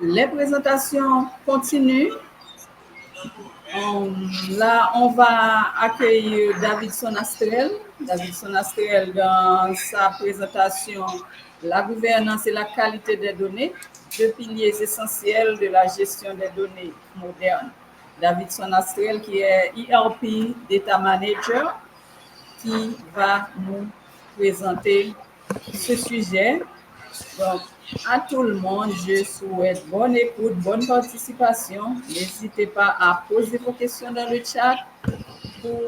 Les présentations continuent. Là, on va accueillir Davidson Astrel. Davidson Astrel, dans sa présentation, la gouvernance et la qualité des données, deux piliers essentiels de la gestion des données modernes. Davidson Astrel, qui est ERP Data Manager, qui va nous présenter ce sujet. Donc, à tout le monde, je souhaite bonne écoute, bonne participation. N'hésitez pas à poser vos questions dans le chat pour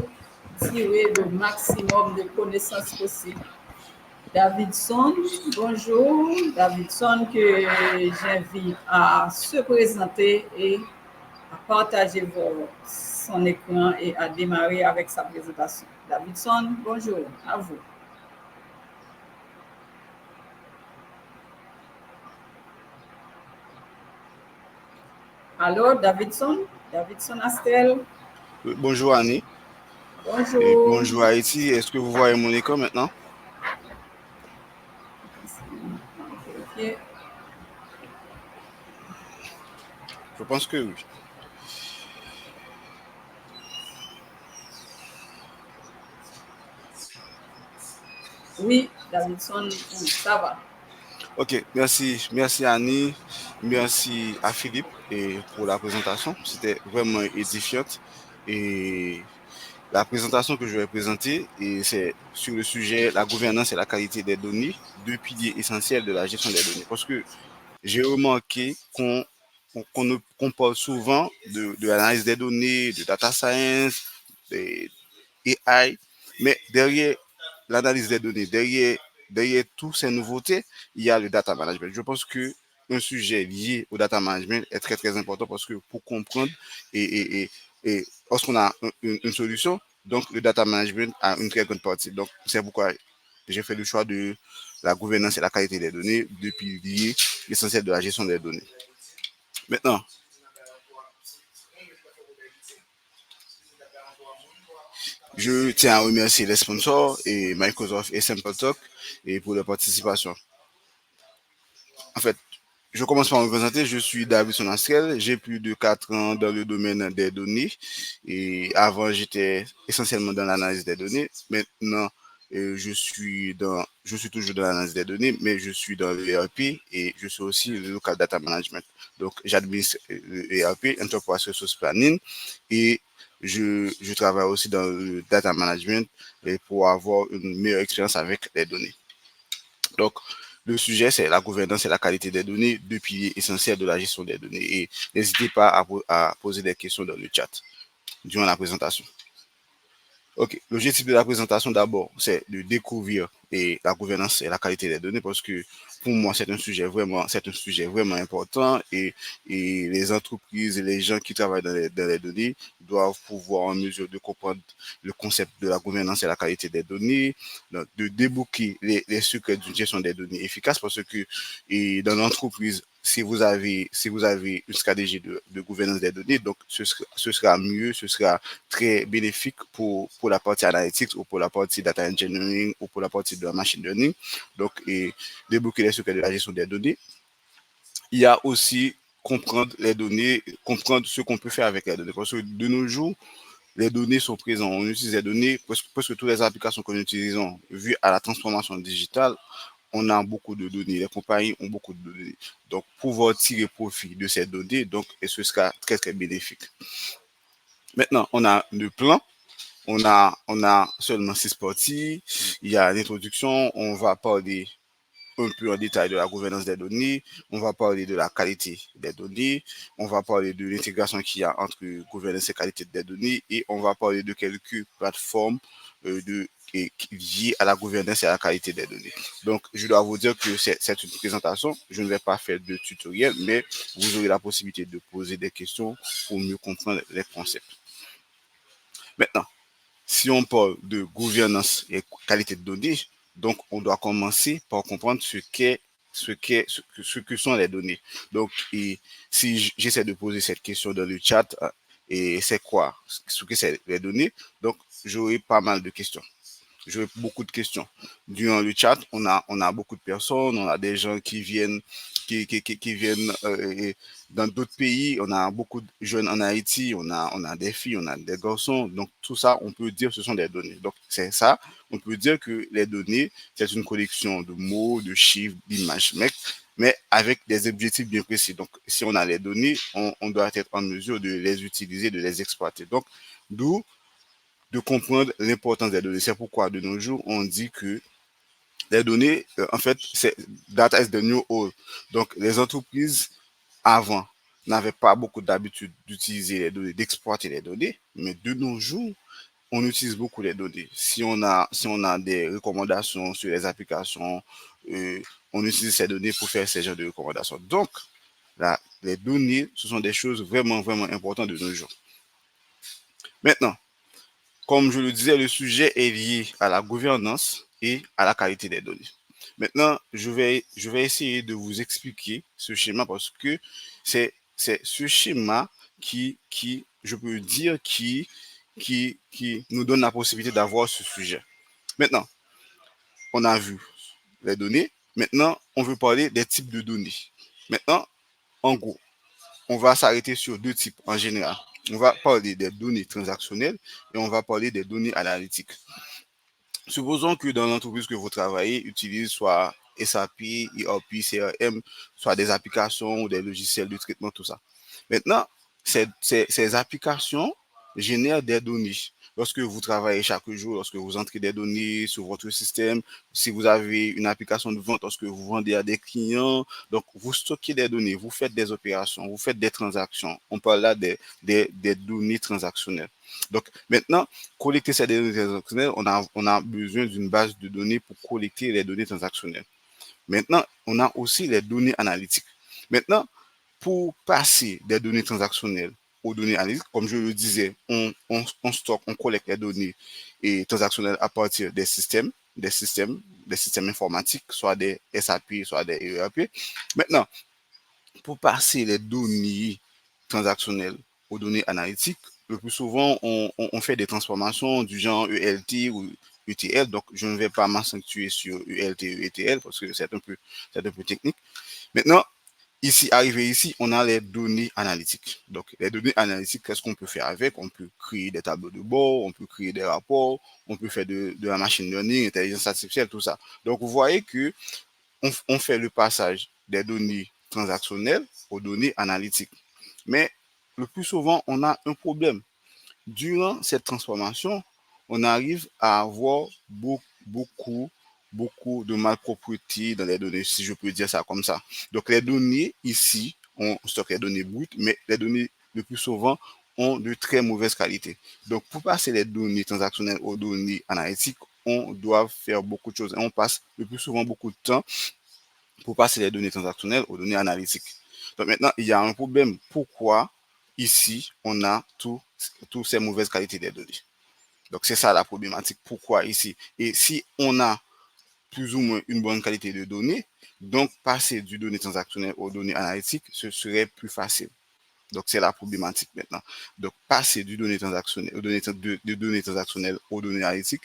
tirer le maximum de connaissances possibles. Davidson, bonjour. Davidson, que j'invite à se présenter et à partager son écran et à démarrer avec sa présentation. Davidson, bonjour, à vous. Alors, Davidson Astel. Bonjour Annie. Bonjour. Et bonjour Haïti. Est-ce que vous voyez mon écran maintenant? Okay. Je pense que oui. Oui, Davidson, ça va. Ok, merci Annie, merci à Philippe et pour la présentation. C'était vraiment édifiante. Et la présentation que je vais présenter, c'est sur le sujet la gouvernance et la qualité des données, deux piliers essentiels de la gestion des données. Parce que j'ai remarqué qu'on parle souvent de l'analyse des données, de data science, de AI, mais derrière l'analyse des données, derrière toutes ces nouveautés, il y a le data management. Je pense que un sujet lié au data management est très très important parce que pour comprendre et lorsqu'on a une solution, donc le data management a une très grande partie. Donc c'est pourquoi j'ai fait le choix de la gouvernance et la qualité des données, deux piliers essentiels de la gestion des données. Maintenant, je tiens à remercier les sponsors et Microsoft et SimpleTalk et pour leur participation. En fait, je commence par me présenter. Je suis David Sonastrel. J'ai plus de 4 ans dans le domaine des données. Et avant, j'étais essentiellement dans l'analyse des données. Maintenant, je suis toujours dans l'analyse des données, mais je suis dans le ERP et je suis aussi le local data management. Donc, j'administre le ERP, Enterprise Resource Planning, et je travaille aussi dans le data management et pour avoir une meilleure expérience avec les données. Donc, le sujet, c'est la gouvernance et la qualité des données, deux piliers essentiels de la gestion des données. Et n'hésitez pas à poser des questions dans le chat durant la présentation. Ok, l'objectif de la présentation d'abord, c'est de découvrir la gouvernance et la qualité des données parce que pour moi, c'est un sujet vraiment important et les entreprises et les gens qui travaillent dans les données doivent pouvoir en mesure de comprendre le concept de la gouvernance et la qualité des données, de débloquer les secrets d'une gestion des données efficace parce que dans l'entreprise, si vous avez une stratégie de gouvernance des données, donc ce sera mieux, ce sera très bénéfique pour la partie analytics ou pour la partie data engineering ou pour la partie de la machine learning. Donc, débloquer les secrets de la gestion des données. Il y a aussi comprendre les données, comprendre ce qu'on peut faire avec les données. Parce que de nos jours, les données sont présentes. On utilise les données, presque toutes les applications que nous utilisons, vu à la transformation digitale, on a beaucoup de données, les compagnies ont beaucoup de données. Donc, pouvoir tirer profit de ces données, donc, et ce sera très, très bénéfique. Maintenant, on a le plan. On a seulement 6 parties. Il y a l'introduction. On va parler un peu en détail de la gouvernance des données. On va parler de la qualité des données. On va parler de l'intégration qu'il y a entre gouvernance et qualité des données. Et on va parler de quelques plateformes liées à la gouvernance et à la qualité des données. Donc, je dois vous dire que c'est une présentation. Je ne vais pas faire de tutoriel, mais vous aurez la possibilité de poser des questions pour mieux comprendre les concepts. Maintenant, si on parle de gouvernance et qualité de données, donc on doit commencer par comprendre ce que sont les données. Donc, si j'essaie de poser cette question dans le chat, et c'est quoi ce que c'est les données, donc j'aurai pas mal de questions. J'aurai beaucoup de questions. Durant le chat, on a beaucoup de personnes, on a des gens qui viennent qui viennent dans d'autres pays. On a beaucoup de jeunes en Haïti, on a des filles, on a des garçons. Donc, tout ça, on peut dire que ce sont des données. Donc, c'est ça. On peut dire que les données, c'est une collection de mots, de chiffres, d'images, mais avec des objectifs bien précis. Donc, si on a les données, on doit être en mesure de les utiliser, de les exploiter. Donc, d'où de comprendre l'importance des données. C'est pourquoi, de nos jours, on dit que les données, en fait, c'est data is the new oil. Donc, les entreprises, avant, n'avaient pas beaucoup d'habitude d'utiliser les données, d'exploiter les données, mais de nos jours, on utilise beaucoup les données. Si on a des recommandations sur les applications, euh, on utilise ces données pour faire ces genres de recommandations. Donc, là, les données, ce sont des choses vraiment, vraiment importantes de nos jours. Maintenant, comme je le disais, le sujet est lié à la gouvernance et à la qualité des données. Maintenant, je vais essayer de vous expliquer ce schéma parce que c'est ce schéma qui, je peux dire, qui nous donne la possibilité d'avoir ce sujet. Maintenant, on a vu les données. Maintenant, on veut parler des types de données. Maintenant, en gros, on va s'arrêter sur deux types en général. On va parler des données transactionnelles et on va parler des données analytiques. Supposons que dans l'entreprise que vous travaillez, utilise soit SAP, ERP, CRM, soit des applications ou des logiciels de traitement, tout ça. Maintenant, ces applications génèrent des données. Lorsque vous travaillez chaque jour, lorsque vous entrez des données sur votre système, si vous avez une application de vente, lorsque vous vendez à des clients, donc vous stockez des données, vous faites des opérations, vous faites des transactions. On parle là des données transactionnelles. Donc maintenant, collecter ces données transactionnelles, on a besoin d'une base de données pour collecter les données transactionnelles. Maintenant, on a aussi les données analytiques. Maintenant, pour passer des données transactionnelles aux données analytiques, comme je le disais, on stocke, on collecte les données et transactionnelles à partir des systèmes informatiques, soit des SAP, soit des ERP. Maintenant, pour passer les données transactionnelles aux données analytiques, le plus souvent, on fait des transformations du genre ELT ou ETL. Donc, je ne vais pas m'accentuer sur ELT et ETL parce que c'est un peu technique. Maintenant, arrivé ici, on a les données analytiques. Donc, les données analytiques, qu'est-ce qu'on peut faire avec? On peut créer des tableaux de bord, on peut créer des rapports, on peut faire de la machine learning, intelligence artificielle, tout ça. Donc, vous voyez que on fait le passage des données transactionnelles aux données analytiques. Mais le plus souvent, on a un problème. Durant cette transformation, on arrive à avoir beaucoup de malpropreté dans les données, si je peux dire ça comme ça. Donc, les données ici, on stocke les données brutes, mais les données, le plus souvent, ont de très mauvaise qualité. Donc, pour passer les données transactionnelles aux données analytiques, on doit faire beaucoup de choses. Et on passe le plus souvent beaucoup de temps pour passer les données transactionnelles aux données analytiques. Donc maintenant, il y a un problème. Pourquoi ici, on a toutes ces mauvaises qualités des données? Donc c'est ça la problématique. Pourquoi ici? Et si on a plus ou moins une bonne qualité de données, donc passer du données transactionnelles aux données analytiques, ce serait plus facile. Donc c'est la problématique maintenant. Donc passer du données transactionnelles, de données transactionnelles aux données analytiques,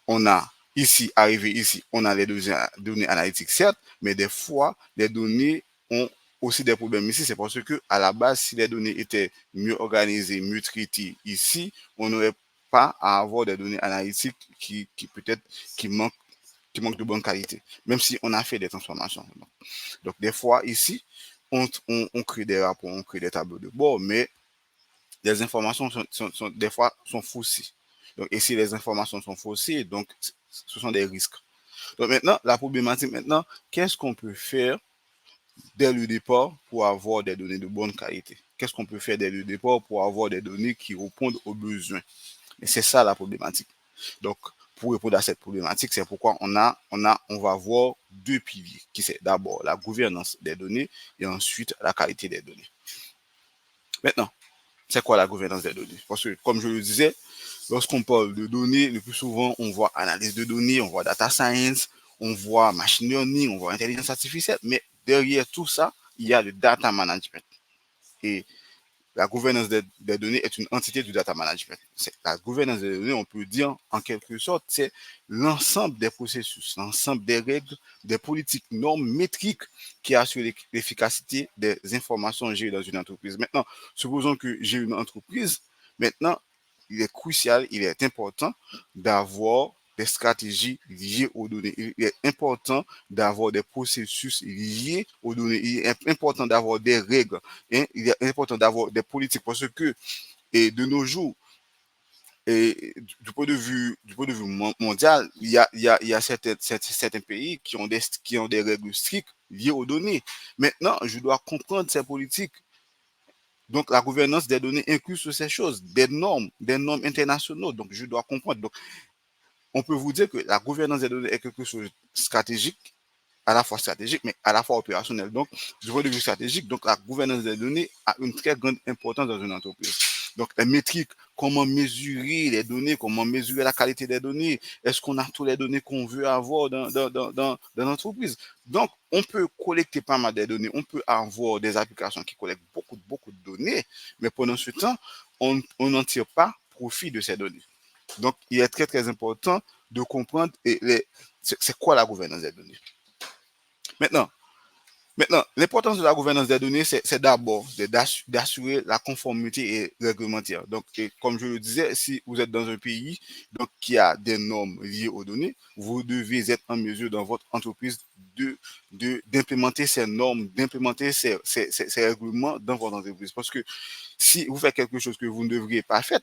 on a arrivé ici, on a les données analytiques, certes, mais des fois, les données ont aussi des problèmes ici. C'est parce que, à la base, si les données étaient mieux organisées, mieux traitées ici, on n'aurait pas à avoir des données analytiques qui peut-être qui manquent de bonne qualité, même si on a fait des transformations. Donc des fois, ici, on crée des rapports, on crée des tableaux de bord, mais les informations des fois sont faussées. Donc, et si les informations sont faussées, donc ce sont des risques. Donc maintenant, la problématique maintenant, qu'est-ce qu'on peut faire dès le départ pour avoir des données de bonne qualité? Qu'est-ce qu'on peut faire dès le départ pour avoir des données qui répondent aux besoins? Et c'est ça la problématique. Donc, pour répondre à cette problématique, c'est pourquoi on va voir deux piliers, qui c'est d'abord la gouvernance des données et ensuite la qualité des données. Maintenant, c'est quoi la gouvernance des données? Parce que, comme je le disais, lorsqu'on parle de données, le plus souvent, on voit analyse de données, on voit data science, on voit machine learning, on voit intelligence artificielle, mais derrière tout ça, il y a le data management. Et la gouvernance des données est une entité du data management. La gouvernance des données, on peut dire en quelque sorte, c'est l'ensemble des processus, l'ensemble des règles, des politiques, normes, métriques qui assurent l'efficacité des informations gérées dans une entreprise. Maintenant, supposons que j'ai une entreprise, maintenant, il est crucial, il est important d'avoir des stratégies liées aux données. Il est important d'avoir des processus liés aux données. Il est important d'avoir des règles. Hein? Il est important d'avoir des politiques parce que et de nos jours, et du point de vue mondial, il y a certains pays qui ont des règles strictes liées aux données. Maintenant, je dois comprendre ces politiques. Donc, la gouvernance des données inclut sur ces choses, des normes internationaux. Donc, je dois comprendre. Donc, on peut vous dire que la gouvernance des données est quelque chose de stratégique, à la fois stratégique, mais à la fois opérationnel. Donc, du point de vue stratégique, donc la gouvernance des données a une très grande importance dans une entreprise. Donc, les métriques, comment mesurer les données, comment mesurer la qualité des données, est-ce qu'on a toutes les données qu'on veut avoir dans l'entreprise. Donc, on peut collecter pas mal de données, on peut avoir des applications qui collectent beaucoup de données, mais pendant ce temps, on n'en tire pas profit de ces données. Donc, il est très important de comprendre c'est quoi la gouvernance des données. Maintenant, l'importance de la gouvernance des données, c'est d'abord d'assurer la conformité réglementaire. Donc, comme je le disais, si vous êtes dans un pays donc, qui a des normes liées aux données, vous devez être en mesure dans votre entreprise d'implémenter ces normes, d'implémenter ces règlements dans votre entreprise. Parce que si vous faites quelque chose que vous ne devriez pas faire,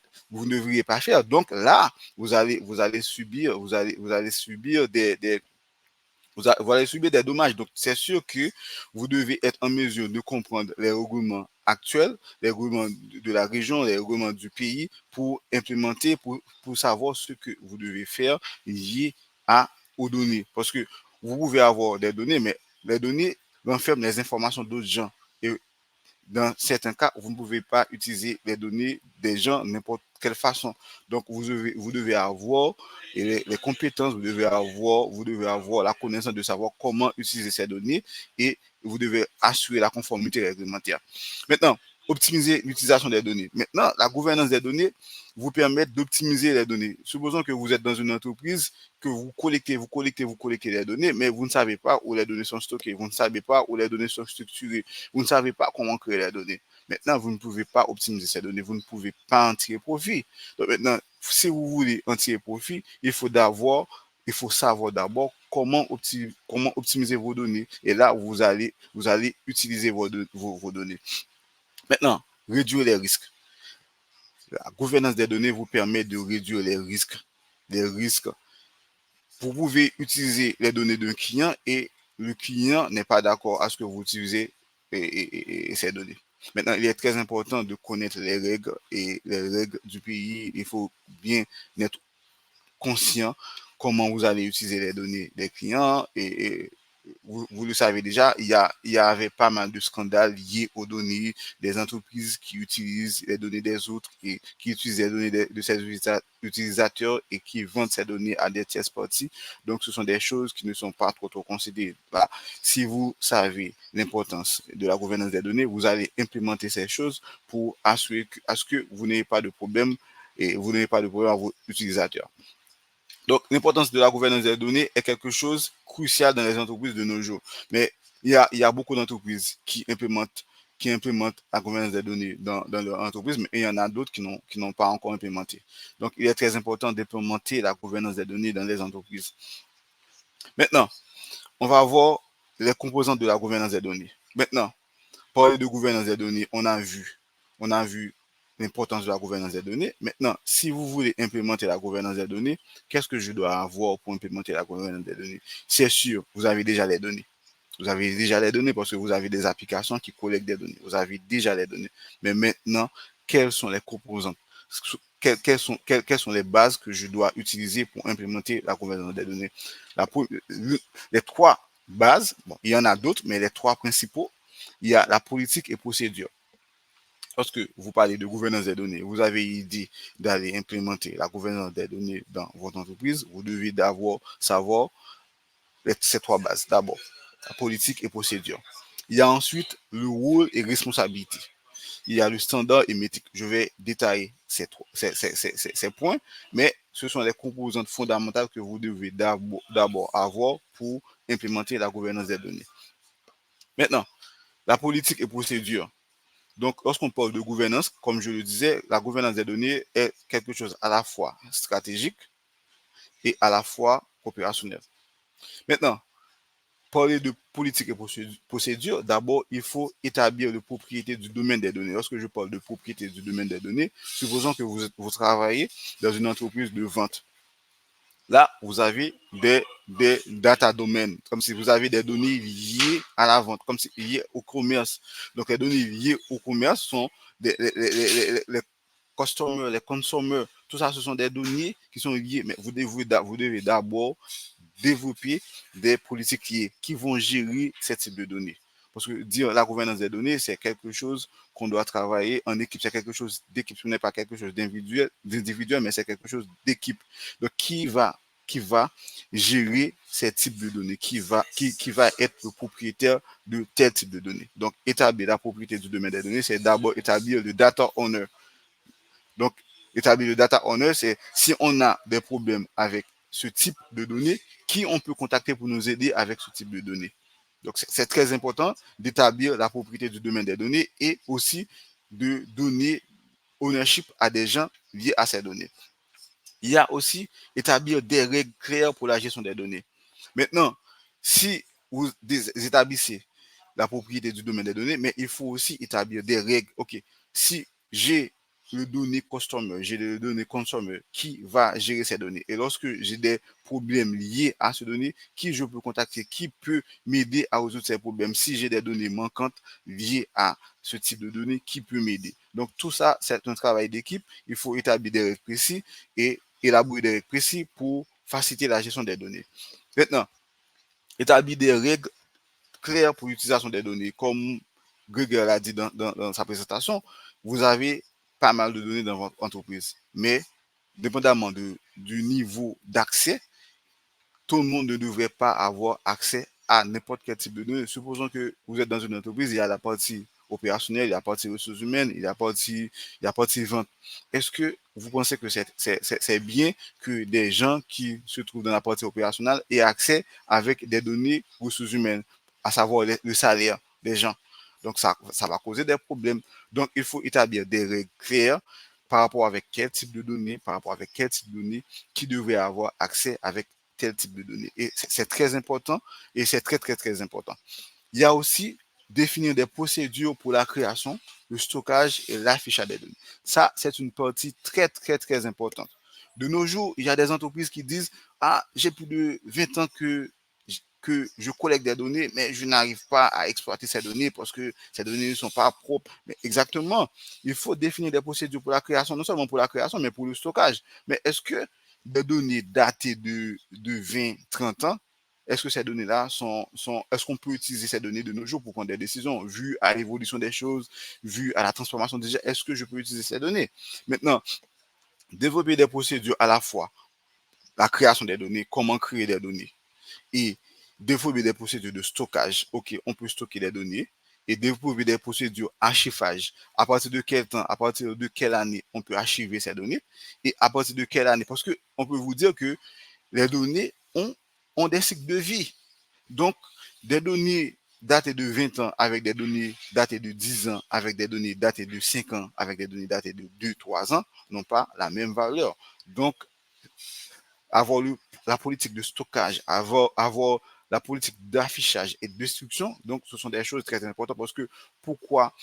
donc là, vous allez subir vous allez subir des dommages. Donc, c'est sûr que vous devez être en mesure de comprendre les règlements actuels, les règlements de la région, les règlements du pays pour implémenter, pour savoir ce que vous devez faire lié aux données. Parce que vous pouvez avoir des données, mais les données renferment les informations d'autres gens. Et dans certains cas, vous ne pouvez pas utiliser les données des gens de n'importe quelle façon. Donc, vous devez avoir les compétences, vous devez avoir la connaissance de savoir comment utiliser ces données et vous devez assurer la conformité réglementaire. Maintenant, optimiser l'utilisation des données. Maintenant, la gouvernance des données vous permet d'optimiser les données. Supposons que vous êtes dans une entreprise, que vous collectez les données, mais vous ne savez pas où les données sont stockées, vous ne savez pas où les données sont structurées, vous ne savez pas comment créer les données. Maintenant, vous ne pouvez pas optimiser ces données, vous ne pouvez pas en tirer profit. Donc maintenant, si vous voulez en tirer profit, il faut savoir d'abord comment optimiser vos données. Et là, vous allez utiliser vos données. Maintenant, réduire les risques. La gouvernance des données vous permet de réduire les risques. Vous pouvez utiliser les données d'un client et le client n'est pas d'accord à ce que vous utilisez ces données. Maintenant, il est très important de connaître les règles du pays. Il faut bien être conscient comment vous allez utiliser les données des clients et vous le savez déjà, il y avait pas mal de scandales liés aux données des entreprises qui utilisent les données des autres et qui utilisent les données de ces utilisateurs et qui vendent ces données à des tierces parties. Donc, ce sont des choses qui ne sont pas trop considérées. Voilà. Si vous savez l'importance de la gouvernance des données, vous allez implémenter ces choses pour assurer à ce que vous n'ayez pas de problème et vous n'ayez pas de problème à vos utilisateurs. Donc, l'importance de la gouvernance des données est quelque chose crucial dans les entreprises de nos jours. Mais il y a beaucoup d'entreprises qui implémentent la gouvernance des données dans leur entreprise, mais il y en a d'autres qui n'ont pas encore implémenté. Donc, il est très important d'implémenter la gouvernance des données dans les entreprises. Maintenant, on va voir les composantes de la gouvernance des données. Maintenant, parler de gouvernance des données, on a vu l'importance de la gouvernance des données. Maintenant, si vous voulez implémenter la gouvernance des données, qu'est-ce que je dois avoir pour implémenter la gouvernance des données? C'est sûr, vous avez déjà les données. Vous avez déjà les données parce que vous avez des applications qui collectent des données. Vous avez déjà les données. Mais maintenant, quelles sont les composantes? Quelles sont les bases que je dois utiliser pour implémenter la gouvernance des données? Les trois bases, bon, il y en a d'autres, mais les trois principaux, il y a la politique et procédure. Lorsque vous parlez de gouvernance des données, vous avez l'idée d'aller implémenter la gouvernance des données dans votre entreprise, vous devez d'abord savoir ces trois bases. D'abord, la politique et procédure. Il y a ensuite le rôle et responsabilité. il y a le standard et métrique. Je vais détailler ces points, mais ce sont les composantes fondamentales que vous devez d'abord avoir pour implémenter la gouvernance des données. Maintenant, la politique et procédure. Donc, lorsqu'on parle de gouvernance, comme je le disais, la gouvernance des données est quelque chose à la fois stratégique et à la fois opérationnel. Maintenant, parler de politique et procédure, d'abord, il faut établir la propriété du domaine des données. Lorsque je parle de propriété du domaine des données, supposons que vous travaillez dans une entreprise de vente. Là, vous avez des data domaines, comme si vous avez des données liées à la vente, comme si liées au commerce. Donc, les données liées au commerce sont les customers, les consommateurs. Tout ça, ce sont des données qui sont liées. Mais vous devez d'abord développer des politiques qui vont gérer ce type de données. Parce que dire la gouvernance des données, c'est quelque chose qu'on doit travailler en équipe. C'est quelque chose d'équipe. Ce n'est pas quelque chose d'individuel, mais c'est quelque chose d'équipe. Donc, qui va gérer ces types de données, qui va être le propriétaire de tel type de données. Donc, établir la propriété du domaine des données, c'est d'abord établir le data owner. Donc, établir le data owner, c'est si on a des problèmes avec ce type de données, qui on peut contacter pour nous aider avec ce type de données. Donc, c'est très important d'établir la propriété du domaine des données et aussi de donner ownership à des gens liés à ces données. Il y a aussi établir des règles claires pour la gestion des données. Maintenant, si vous établissez la propriété du domaine des données, mais il faut aussi établir des règles. OK, si j'ai le donné customer, j'ai le donné consumer qui va gérer ces données. Et lorsque j'ai des problèmes liés à ces données, qui je peux contacter, qui peut m'aider à résoudre ces problèmes. Si j'ai des données manquantes liées à ce type de données, qui peut m'aider. Donc tout ça, c'est un travail d'équipe. Il faut établir des règles précises et élaborer des règles précises pour faciliter la gestion des données. Maintenant, établir des règles claires pour l'utilisation des données. Comme Gregor l'a dit dans sa présentation, vous avez pas mal de données dans votre entreprise. Mais, dépendamment du niveau d'accès, tout le monde ne devrait pas avoir accès à n'importe quel type de données. Supposons que vous êtes dans une entreprise, il y a la partie opérationnelle, il y a la partie ressources humaines, il y a la partie vente. Est-ce que vous pensez que c'est bien que des gens qui se trouvent dans la partie opérationnelle aient accès avec des données ressources humaines, à savoir le salaire des gens? Donc, ça va causer des problèmes. Donc, il faut établir des règles claires par rapport avec quel type de données, par rapport avec quel type de données qui devrait avoir accès avec tel type de données. Et c'est très important et c'est très, très, très important. Il y a aussi définir des procédures pour la création, le stockage et l'affichage des données. Ça, c'est une partie très, très, très importante. De nos jours, il y a des entreprises qui disent « Ah, j'ai plus de 20 ans que je collecte des données, mais je n'arrive pas à exploiter ces données parce que ces données ne sont pas propres. » Mais exactement, il faut définir des procédures pour la création, non seulement pour la création, mais pour le stockage. Mais est-ce que des données datées de 20, 30 ans, est-ce que ces données-là est-ce qu'on peut utiliser ces données de nos jours pour prendre des décisions, vu à l'évolution des choses, vu à la transformation des gens, est-ce que je peux utiliser ces données? Maintenant, développer des procédures à la fois la création des données, comment créer des données, et développer des procédures de stockage. OK, on peut stocker des données et développer des procédures archivage. À partir de quel temps, à partir de quelle année on peut archiver ces données et à partir de quelle année. Parce qu'on peut vous dire que les données ont des cycles de vie. Donc, des données datées de 20 ans avec des données datées de 10 ans, avec des données datées de 5 ans, avec des données datées de 2-3 ans, n'ont pas la même valeur. Donc, avoir la politique de stockage, avoir la politique d'affichage et de destruction, donc ce sont des choses très importantes parce que pourquoi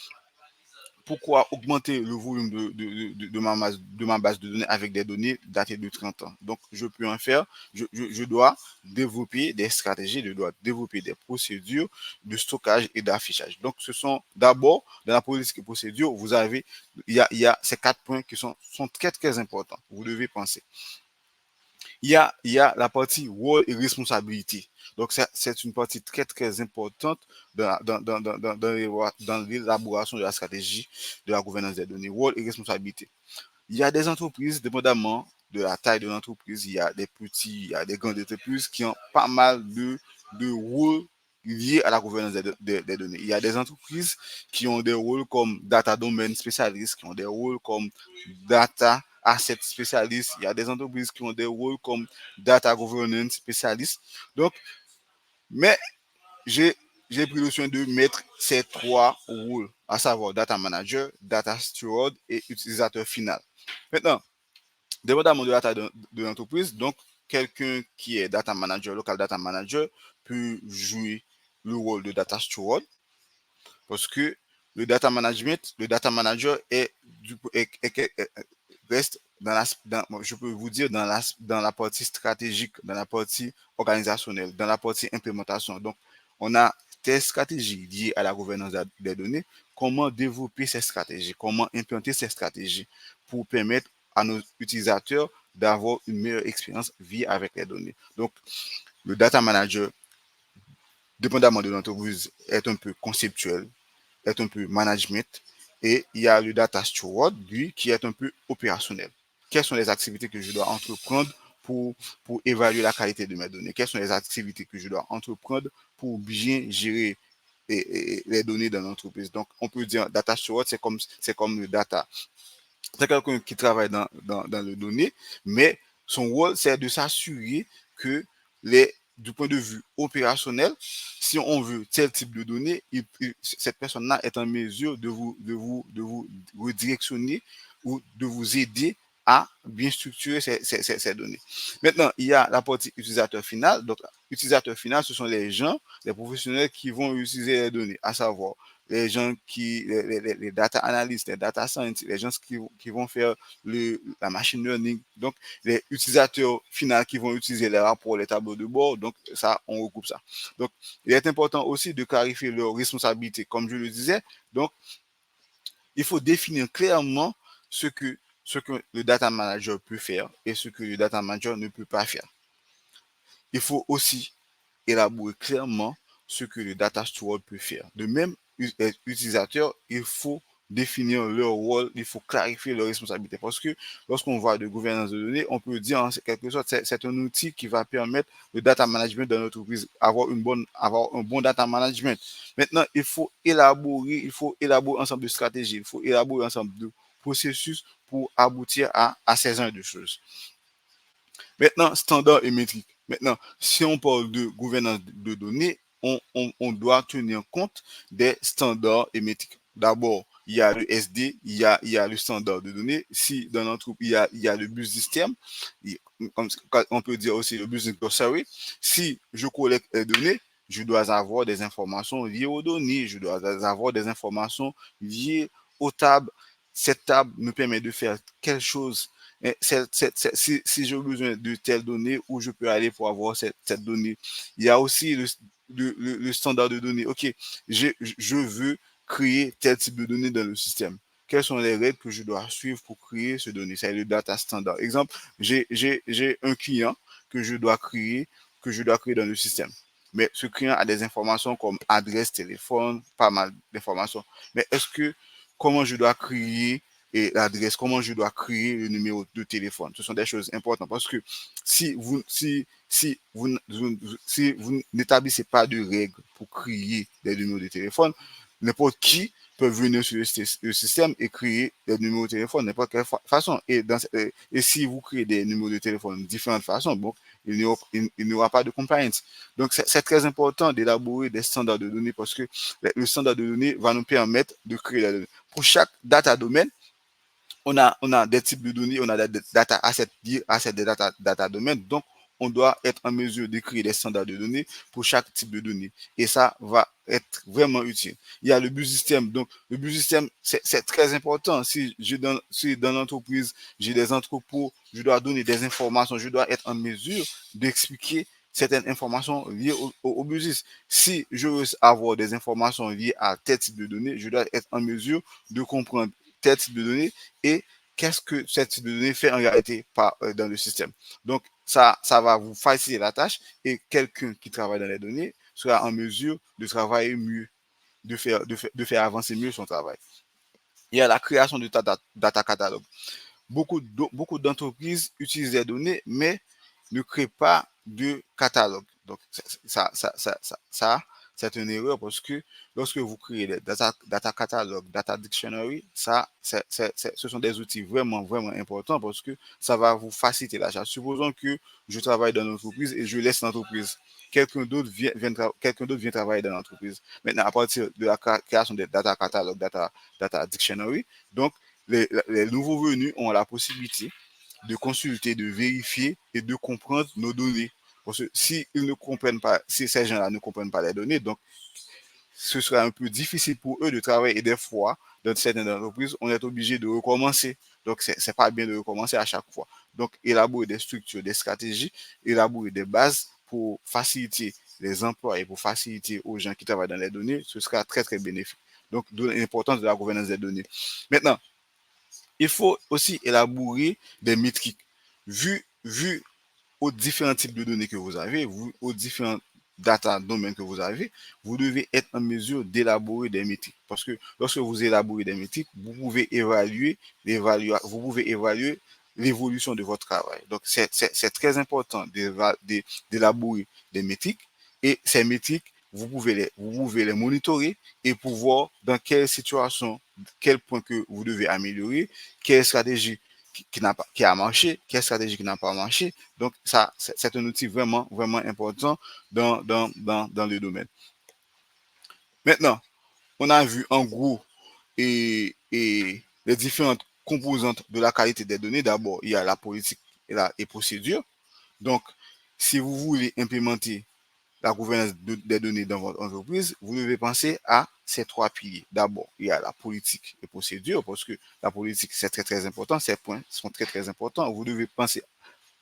augmenter le volume de ma base de données avec des données datées de 30 ans. Donc, je peux en faire, je dois développer des stratégies, je dois développer des procédures de stockage et d'affichage. Donc, ce sont d'abord, dans la politique et procédure, il y a ces 4 points qui sont très, très importants. Vous devez penser. Il y a la partie rôle et responsabilité. Donc, c'est une partie très, très importante dans l'élaboration de la stratégie de la gouvernance des données. Rôle et responsabilité. Il y a des entreprises, dépendamment de la taille de l'entreprise, il y a des petits, il y a des grandes entreprises qui ont pas mal de rôles liées à la gouvernance des données. Il y a des entreprises qui ont des rôles comme data domain spécialistes, qui ont des rôles comme data asset spécialistes. Il y a des entreprises qui ont des rôles comme data governance spécialistes. Donc, mais j'ai pris le soin de mettre ces trois rôles, à savoir data manager, data steward et utilisateur final. Maintenant, dépendamment de la taille de l'entreprise, donc quelqu'un qui est data manager, local data manager, peut jouer le rôle de data steward parce que le data manager reste je peux vous dire, dans la partie stratégique, dans la partie organisationnelle, dans la partie implémentation. Donc, on a des stratégies liées à la gouvernance des données, comment développer ces stratégies, comment implanter ces stratégies pour permettre à nos utilisateurs d'avoir une meilleure expérience vie avec les données. Donc, le data manager, dépendamment de l'entreprise, est un peu conceptuel, est un peu management, et il y a le data steward, lui, qui est un peu opérationnel. Quelles sont les activités que je dois entreprendre pour, pour évaluer la qualité de mes données? Quelles sont les activités que je dois entreprendre pour bien gérer les données dans l'entreprise? Donc, on peut dire data steward, c'est comme le data. C'est quelqu'un qui travaille dans le données, mais son rôle, c'est de s'assurer que du point de vue opérationnel, si on veut tel type de données, cette personne-là est en mesure de vous redirectionner ou de vous aider à bien structurer ces données. Maintenant, il y a la partie utilisateur final. Donc, utilisateur final, ce sont les gens, les professionnels qui vont utiliser les données, à savoir les gens les data analysts, les data scientists, les gens qui vont faire la machine learning, donc les utilisateurs finaux qui vont utiliser les rapports, les tableaux de bord, donc ça, on regroupe ça. Donc, il est important aussi de clarifier leurs responsabilités, comme je le disais. Donc, il faut définir clairement ce que le data manager peut faire et ce que le data manager ne peut pas faire. Il faut aussi élaborer clairement ce que le data steward peut faire. De même, les utilisateurs, il faut définir leur rôle, il faut clarifier leurs responsabilités. Parce que lorsqu'on voit de gouvernance de données, on peut dire en quelque sorte, c'est un outil qui va permettre le data management de notre entreprise, avoir un bon data management. Maintenant, il faut élaborer ensemble de stratégies, il faut élaborer ensemble de processus pour aboutir à ces genre de choses. Maintenant, standard et métrique. Maintenant, si on parle de gouvernance de données, on doit tenir compte des standards et métriques. D'abord, il y a le SD, il y a le standard de données. Si dans l'entreprise, il y a le business term, on peut dire aussi le business glossary. Si je collecte les données, je dois avoir des informations liées aux données, je dois avoir des informations liées aux tables. Cette table me permet de faire quelque chose. Si j'ai besoin de telle donnée, où je peux aller pour avoir cette donnée. Il y a aussi le standard de données. OK, je veux créer tel type de données dans le système. Quelles sont les règles que je dois suivre pour créer ce données? C'est le data standard. Exemple, j'ai un client que je dois créer dans le système. Mais ce client a des informations comme adresse, téléphone, pas mal d'informations. Mais comment je dois créer et l'adresse, comment je dois créer le numéro de téléphone? Ce sont des choses importantes parce que si vous n'établissez pas de règles pour créer des numéros de téléphone, n'importe qui peut venir sur le système et créer des numéros de téléphone de n'importe quelle façon. Et si vous créez des numéros de téléphone de différentes façons, bon, il n'y aura pas de compliance. Donc, c'est très important d'élaborer des standards de données parce que le standard de données va nous permettre de créer la donnée. Pour chaque data domaine, on a des types de données, on a des data assets liés à ces data domaines. Donc, on doit être en mesure de créer des standards de données pour chaque type de données. Et ça va être vraiment utile. Il y a le business system. Donc, le business system, c'est très important. Si dans l'entreprise, j'ai des entrepôts, je dois donner des informations, je dois être en mesure d'expliquer certaines informations liées au business. Si je veux avoir des informations liées à tel type de données, je dois être en mesure de comprendre tel type de données et qu'est-ce que ce type de données fait en réalité dans le système. Donc, ça va vous faciliter la tâche et quelqu'un qui travaille dans les données sera en mesure de travailler mieux, de faire avancer mieux son travail. Il y a la création de data catalogue. Beaucoup d'entreprises utilisent les données, mais ne créent pas de catalogue. Donc, ça c'est une erreur parce que lorsque vous créez des data catalogue, data dictionary, ça, ce sont des outils vraiment, vraiment importants parce que ça va vous faciliter l'achat. Supposons que je travaille dans l'entreprise et je laisse l'entreprise. Quelqu'un d'autre vient travailler dans l'entreprise. Maintenant, à partir de la création des data catalogue, data dictionary, donc les nouveaux venus ont la possibilité de consulter, de vérifier et de comprendre nos données. Parce que si ils ne comprennent pas, si ces gens-là ne comprennent pas les données, donc ce sera un peu difficile pour eux de travailler. Et des fois, dans certaines entreprises, on est obligé de recommencer. Donc, c'est pas bien de recommencer à chaque fois. Donc, élaborer des structures, des stratégies, élaborer des bases pour faciliter les emplois et pour faciliter aux gens qui travaillent dans les données, ce sera très, très bénéfique. Donc, d'où l'importance de la gouvernance des données. Maintenant, il faut aussi élaborer des métriques. Vu aux différents types de données que vous avez, aux différents data domaines que vous avez, vous devez être en mesure d'élaborer des métriques. Parce que lorsque vous élaborez des métriques, vous pouvez évaluer l'évolution de votre travail. Donc, c'est très important d'élaborer des métriques et ces métriques, vous pouvez les monitorer et pour voir dans quelle situation, quel point que vous devez améliorer, quelle stratégie qui a marché, quelle stratégie qui n'a pas marché. Donc, ça, c'est un outil vraiment, vraiment important dans le domaine. Maintenant, on a vu en gros les différentes composantes de la qualité des données. D'abord, il y a la politique et procédure. Donc, si vous voulez implémenter la gouvernance des données dans votre entreprise, vous devez penser à ces trois piliers. D'abord, il y a la politique et procédure, parce que la politique, c'est très, très important. Ces points sont très, très importants. Vous devez penser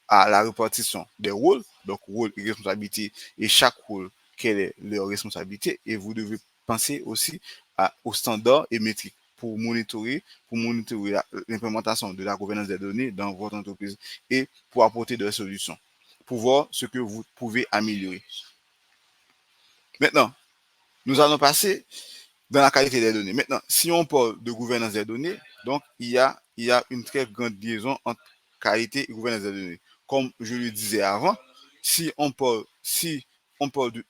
à la répartition des rôles, donc rôle et responsabilité, et chaque rôle, quelle est leur responsabilité, et vous devez penser aussi aux standards et métriques pour monitorer l'implémentation de la gouvernance des données dans votre entreprise et pour apporter des solutions, pour voir ce que vous pouvez améliorer. Maintenant, nous allons passer dans la qualité des données. Maintenant, si on parle de gouvernance des données, donc il y a une très grande liaison entre qualité et gouvernance des données. Comme je le disais avant, si on parle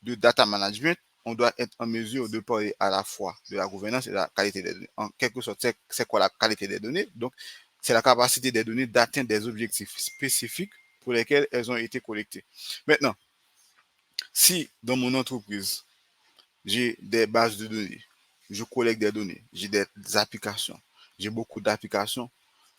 de data management, on doit être en mesure de parler à la fois de la gouvernance et de la qualité des données. En quelque sorte, c'est quoi la qualité des données? Donc, c'est la capacité des données d'atteindre des objectifs spécifiques pour lesquels elles ont été collectées. Maintenant, si dans mon entreprise, j'ai des bases de données, je collecte des données, j'ai des applications, j'ai beaucoup d'applications,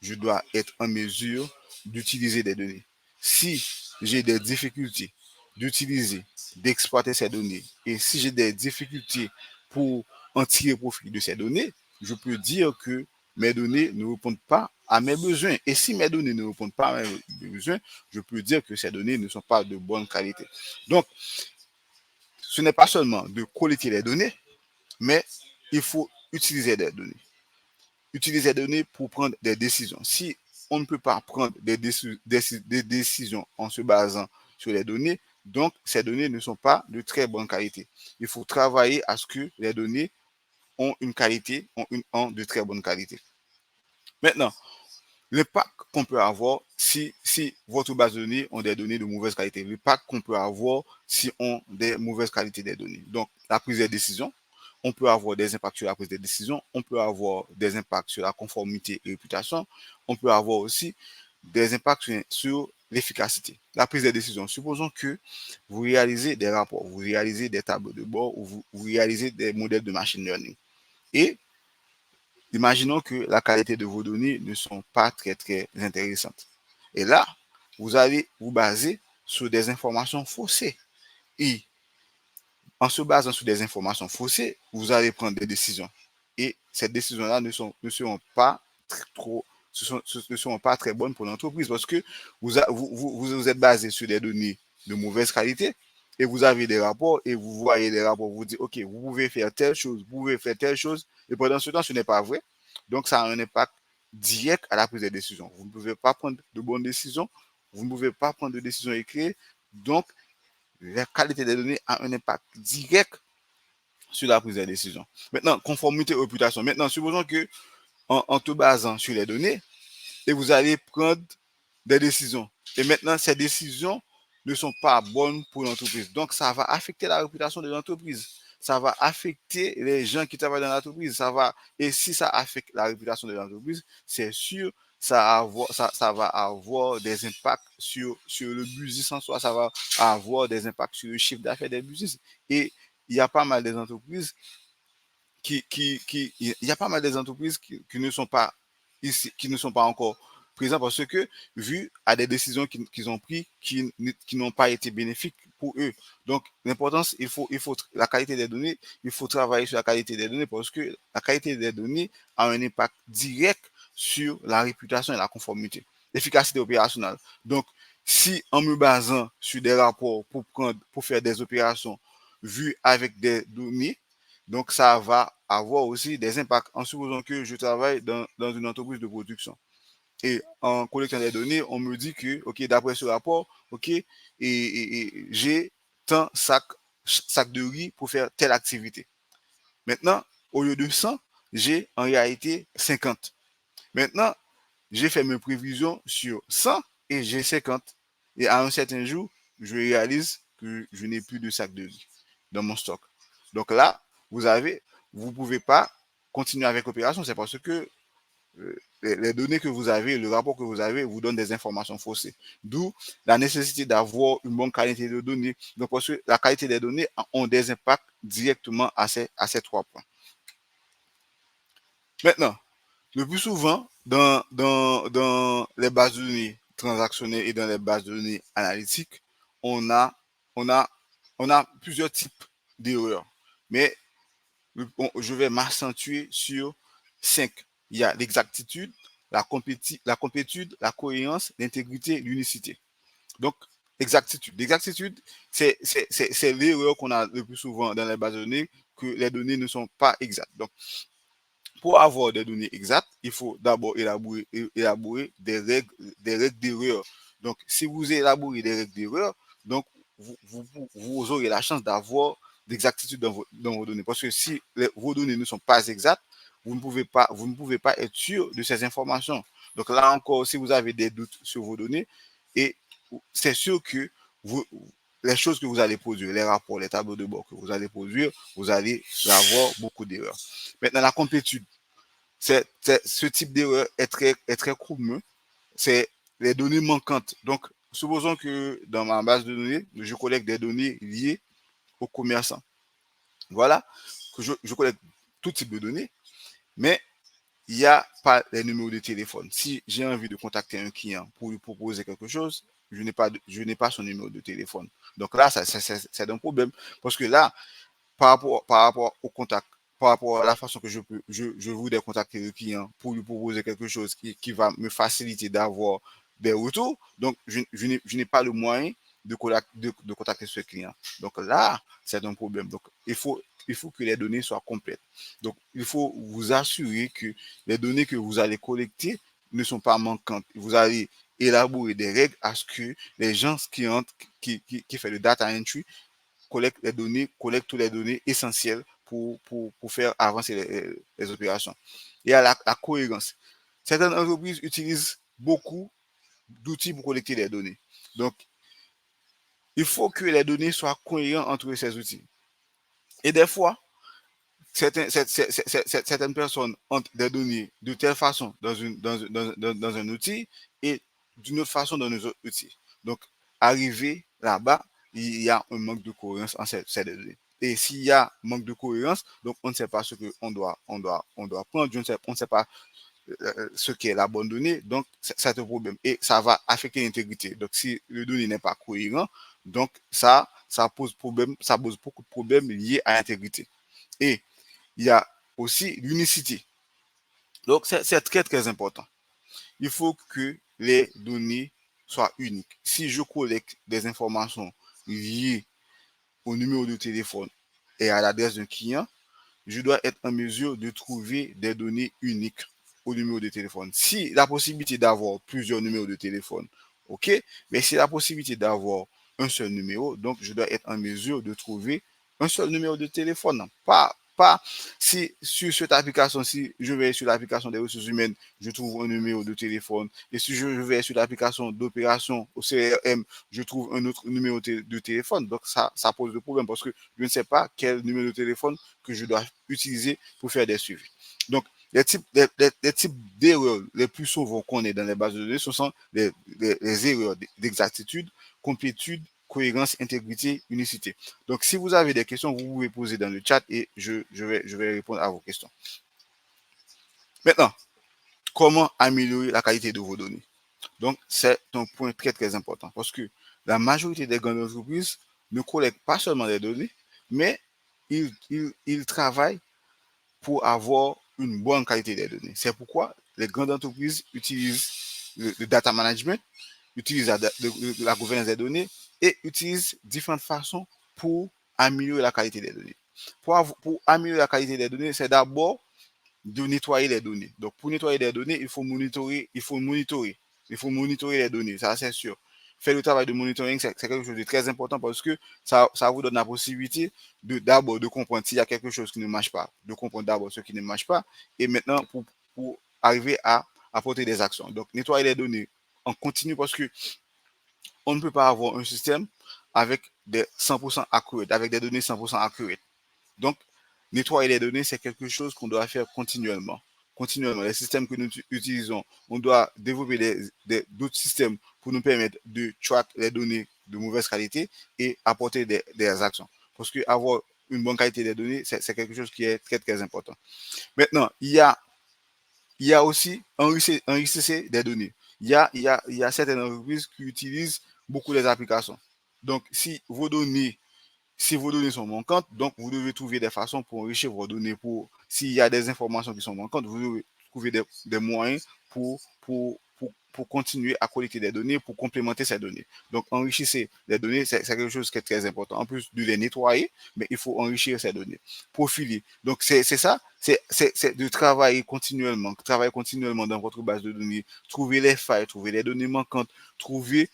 je dois être en mesure d'utiliser des données. Si j'ai des difficultés d'utiliser, d'exploiter ces données, et si j'ai des difficultés pour en tirer profit de ces données, je peux dire que mes données ne répondent pas à mes besoins. Et si mes données ne répondent pas à mes besoins, je peux dire que ces données ne sont pas de bonne qualité. Donc, ce n'est pas seulement de collecter les données, mais il faut utiliser des données. Utiliser des données pour prendre des décisions. Si on ne peut pas prendre des décisions en se basant sur les données, donc ces données ne sont pas de très bonne qualité. Il faut travailler à ce que les données ont une qualité, ont de très bonne qualité. Maintenant, l'impact qu'on peut avoir si votre base de données ont des données de mauvaise qualité, l'impact qu'on peut avoir si on a des mauvaises qualités des données. Donc, la prise de décision, on peut avoir des impacts sur la prise de décision, on peut avoir des impacts sur la conformité et réputation, on peut avoir aussi des impacts sur l'efficacité. La prise de décision, supposons que vous réalisez des rapports, vous réalisez des tableaux de bord ou vous réalisez des modèles de machine learning. Et imaginons que la qualité de vos données ne sont pas très, très intéressantes. Et là, vous allez vous baser sur des informations faussées. Et en se basant sur des informations faussées, vous allez prendre des décisions. Et ces décisions-là ne seront pas ne seront pas très bonnes pour l'entreprise parce que vous êtes basé sur des données de mauvaise qualité et vous avez des rapports et vous voyez des rapports, vous dites, OK, vous pouvez faire telle chose, vous pouvez faire telle chose, et pendant ce temps, ce n'est pas vrai. Donc, ça a un impact direct à la prise de décision. Vous ne pouvez pas prendre de bonnes décisions, vous ne pouvez pas prendre de décisions éclairées. Donc, la qualité des données a un impact direct sur la prise de décision. Maintenant, conformité et réputation. Maintenant, supposons que en te basant sur les données, et vous allez prendre des décisions. Et maintenant, ces décisions ne sont pas bonnes pour l'entreprise. Donc, ça va affecter la réputation de l'entreprise. ça va affecter les gens qui travaillent dans l'entreprise. Et si ça affecte la réputation de l'entreprise, c'est sûr, ça va avoir des impacts sur le business en soi, ça va avoir des impacts sur le chiffre d'affaires des business. Et il y a pas mal des entreprises il y a pas mal des entreprises qui ne sont pas ici, qui ne sont pas encore présentes parce que, vu à des décisions qu'ils ont prises qui n'ont pas été bénéfiques pour eux. Donc, l'importance, la qualité des données, il faut travailler sur la qualité des données parce que la qualité des données a un impact direct sur la réputation et la conformité, l'efficacité opérationnelle. Donc, si en me basant sur des rapports pour faire des opérations vues avec des données, donc, ça va avoir aussi des impacts en supposant que je travaille dans une entreprise de production. Et en collectant des données, on me dit que, OK, d'après ce rapport, OK, et j'ai tant sacs de riz pour faire telle activité. Maintenant, au lieu de 100, j'ai en réalité 50. Maintenant, j'ai fait mes prévisions sur 100 et j'ai 50. Et à un certain jour, je réalise que je n'ai plus de sacs de riz dans mon stock. Donc là, vous ne pouvez pas continuer avec l'opération. C'est parce que les données que vous avez, le rapport que vous avez, vous donne des informations faussées. D'où la nécessité d'avoir une bonne qualité de données. Donc, parce que la qualité des données ont des impacts directement à ces 3 points. Maintenant, le plus souvent, dans les bases de données transactionnelles et dans les bases de données analytiques, on a, on a, on a plusieurs types d'erreurs. Mais je vais m'accentuer sur 5. Il y a l'exactitude, la complétude, la cohérence, l'intégrité, l'unicité. Donc, exactitude. L'exactitude, c'est l'erreur qu'on a le plus souvent dans les bases de données, que les données ne sont pas exactes. Donc, pour avoir des données exactes, il faut d'abord élaborer des règles d'erreur. Donc, si vous élaborez des règles d'erreur, donc vous aurez la chance d'avoir d'exactitude dans vos données. Parce que si vos données ne sont pas exactes, vous ne pouvez pas être sûr de ces informations. Donc là encore, si vous avez des doutes sur vos données, et c'est sûr que vous, les choses que vous allez produire, les rapports, les tableaux de bord que vous allez produire, vous allez avoir beaucoup d'erreurs. Maintenant, la complétude. Ce type d'erreur est très commun. C'est les données manquantes. Donc, supposons que dans ma base de données, je collecte des données liées aux commerçants. Voilà, que je collecte tout type de données, mais il n'y a pas les numéros de téléphone. Si j'ai envie de contacter un client pour lui proposer quelque chose, je n'ai pas son numéro de téléphone. Donc là, c'est un problème. Parce que là, par rapport au contact, par rapport à la façon que je voudrais contacter le client pour lui proposer quelque chose qui va me faciliter d'avoir des retours. Donc, je n'ai pas le moyen de contacter ce client. Donc là, c'est un problème. Donc, il faut que les données soient complètes. Donc, il faut vous assurer que les données que vous allez collecter ne sont pas manquantes. Vous allez élaborer des règles à ce que les gens qui font le data entry collectent toutes les données essentielles pour faire avancer les opérations. Et à la cohérence. Certaines entreprises utilisent beaucoup d'outils pour collecter les données. Donc, il faut que les données soient cohérentes entre ces outils. Et des fois, certaines personnes ont des données de telle façon dans un outil et d'une autre façon dans un autre outil. Donc, arrivé là-bas, il y a un manque de cohérence en ces données. Et s'il y a manque de cohérence, donc on ne sait pas ce qu'on doit prendre, on ne sait pas ce qu'est la bonne donnée, donc c'est un problème. Et ça va affecter l'intégrité. Donc, si le données n'est pas cohérent, donc ça pose problème, ça pose beaucoup de problèmes liés à l'intégrité. Et il y a aussi l'unicité. Donc, c'est très, très important. Il faut que les données soient uniques. Si je collecte des informations liées au numéro de téléphone et à l'adresse d'un client, je dois être en mesure de trouver des données uniques au numéro de téléphone. Si la possibilité d'avoir plusieurs numéros de téléphone, ok, mais si la possibilité d'avoir un seul numéro, donc je dois être en mesure de trouver un seul numéro de téléphone, pas pas si sur cette application, si je vais sur l'application des ressources humaines, je trouve un numéro de téléphone. Et si je vais sur l'application d'opération au CRM, je trouve un autre numéro de téléphone. Donc ça pose de problème parce que je ne sais pas quel numéro de téléphone que je dois utiliser pour faire des suivis. Donc, les types d'erreurs les plus souvent qu'on est dans les bases de données, ce sont les erreurs d'exactitude, complétude, cohérence, intégrité, unicité. Donc, si vous avez des questions, vous pouvez poser dans le chat et je vais répondre à vos questions. Maintenant, comment améliorer la qualité de vos données? Donc, c'est un point très, très important parce que la majorité des grandes entreprises ne collectent pas seulement des données, mais ils travaillent pour avoir une bonne qualité des données. C'est pourquoi les grandes entreprises utilisent le data management, utilisent la gouvernance des données et utilisent différentes façons pour améliorer la qualité des données. Pour améliorer la qualité des données, c'est d'abord de nettoyer les données. Donc, pour nettoyer les données, il faut monitorer les données, ça c'est sûr. Faire le travail de monitoring, c'est quelque chose de très important parce que ça vous donne la possibilité d'abord de comprendre s'il y a quelque chose qui ne marche pas, de comprendre d'abord ce qui ne marche pas, et maintenant pour arriver à apporter des actions. Donc, nettoyer les données en continu parce que on ne peut pas avoir un système avec des 100% accurate, avec des données 100% accurate. Donc, nettoyer les données, c'est quelque chose qu'on doit faire continuellement. Continuellement. Les systèmes que nous utilisons, on doit développer d'autres systèmes pour nous permettre de track les données de mauvaise qualité et apporter des actions. Parce que avoir une bonne qualité des données, c'est quelque chose qui est très, très important. Maintenant, il y a aussi enrichissez des données. Il y a certaines entreprises qui utilisent beaucoup les applications. Donc, si vos données sont manquantes, donc vous devez trouver des façons pour enrichir vos données. S'il y a des informations qui sont manquantes, vous devez trouver des moyens pour continuer à collecter des données, pour complémenter ces données. Donc, enrichir les données, c'est quelque chose qui est très important. En plus de les nettoyer, mais il faut enrichir ces données. Profiler. Donc, c'est ça, c'est de travailler continuellement dans votre base de données, trouver les failles, trouver les données manquantes, trouver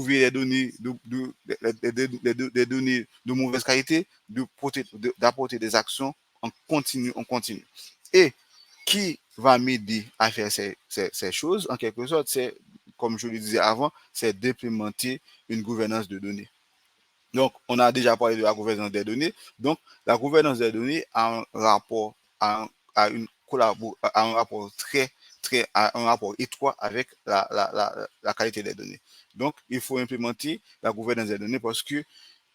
les données des données de mauvaise qualité, d'apporter des actions en continu. Et qui va m'aider à faire ces choses, en quelque sorte, c'est, comme je le disais avant, c'est d'implémenter une gouvernance de données. Donc, on a déjà parlé de la gouvernance des données. Donc, la gouvernance des données a un rapport, un rapport un rapport étroit avec la qualité des données. Donc, il faut implémenter la gouvernance des données parce que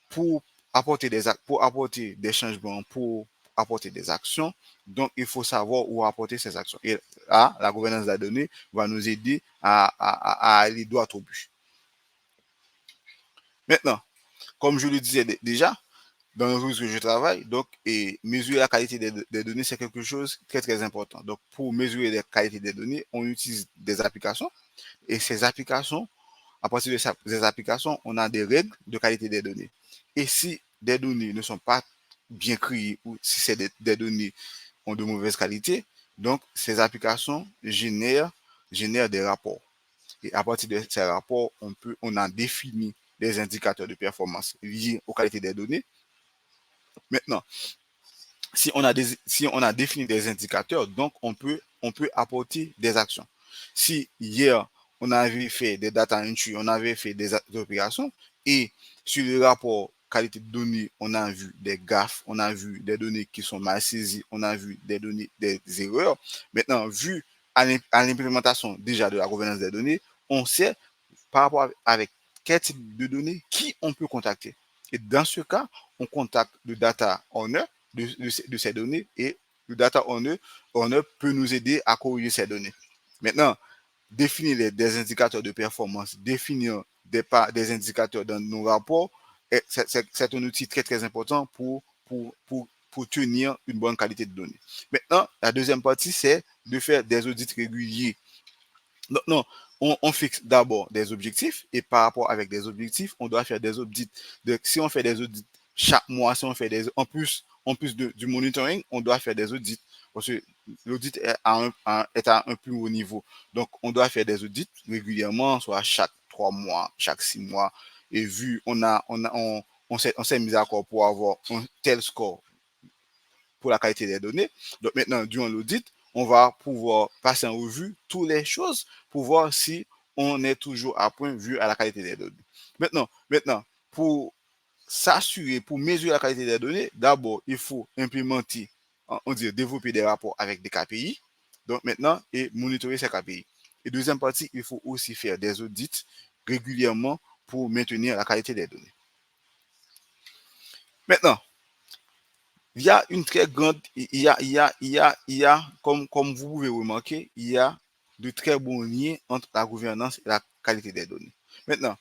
pour apporter des changements, pour apporter des actions, donc il faut savoir où apporter ces actions. Et là, la gouvernance de la donnée va nous aider à aller droit au but. Maintenant, comme je le disais déjà, dans l'entreprise que je travaille, donc, et mesurer la qualité des données, c'est quelque chose de très, très important. Donc, pour mesurer la qualité des données, on utilise des applications. Et ces applications, à partir de ces applications, on a des règles de qualité des données. Et si des données ne sont pas bien créées ou si c'est des données ont de mauvaise qualité, donc ces applications génèrent des rapports. Et à partir de ces rapports, on a défini des indicateurs de performance liés aux qualités des données. Maintenant, si on a défini des indicateurs, donc on peut apporter des actions. Si hier, on avait fait des data entry, on avait fait des opérations, et sur le rapport qualité de données, on a vu des gaffes, on a vu des données qui sont mal saisies, on a vu des données, des erreurs. Maintenant, vu à l'implémentation déjà de la gouvernance des données, on sait par rapport avec quel type de données, qui on peut contacter. Et dans ce cas, on contacte le data owner de ces données et le data owner peut nous aider à corriger ces données. Maintenant, définir des indicateurs de performance, définir des indicateurs dans nos rapports, c'est un outil très, très important pour tenir une bonne qualité de données. Maintenant, la deuxième partie, c'est de faire des audits réguliers. Non, on fixe d'abord des objectifs et par rapport avec des objectifs, on doit faire des audits. Donc, si on fait des audits chaque mois, si on fait en plus du monitoring, on doit faire des audits parce que l'audit est à un plus haut niveau. Donc, on doit faire des audits régulièrement, soit chaque 3 mois, chaque 6 mois. Et vu, on s'est mis d'accord pour avoir un tel score pour la qualité des données. Donc maintenant, durant l'audit, on va pouvoir passer en revue toutes les choses pour voir si on est toujours à point vu à la qualité des données. Maintenant, pour s'assurer, pour mesurer la qualité des données, d'abord, il faut implémenter, on dit développer des rapports avec des KPI. Donc maintenant, et monitorer ces KPI. Et deuxième partie, il faut aussi faire des audits régulièrement pour maintenir la qualité des données. Maintenant, il y a une très grande, comme vous pouvez remarquer, il y a de très bons liens entre la gouvernance et la qualité des données. Maintenant,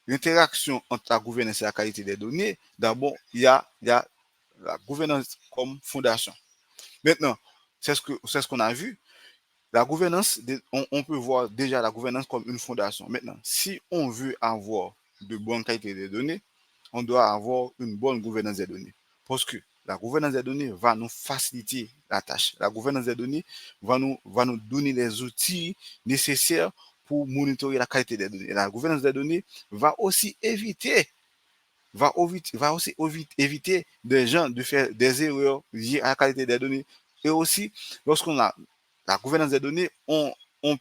l'interaction entre la gouvernance et la qualité des données, d'abord, il y a la gouvernance comme fondation. Maintenant, c'est ce qu'on a vu. La gouvernance, on peut voir déjà la gouvernance comme une fondation. Maintenant, si on veut avoir de bonnes qualités de données, on doit avoir une bonne gouvernance des données. Parce que la gouvernance des données va nous faciliter la tâche. La gouvernance des données va nous donner les outils nécessaires pour monitorer la qualité des données. Et la gouvernance des données va aussi éviter des gens de faire des erreurs liées à la qualité des données. Et aussi, lorsqu'on a la gouvernance des données, on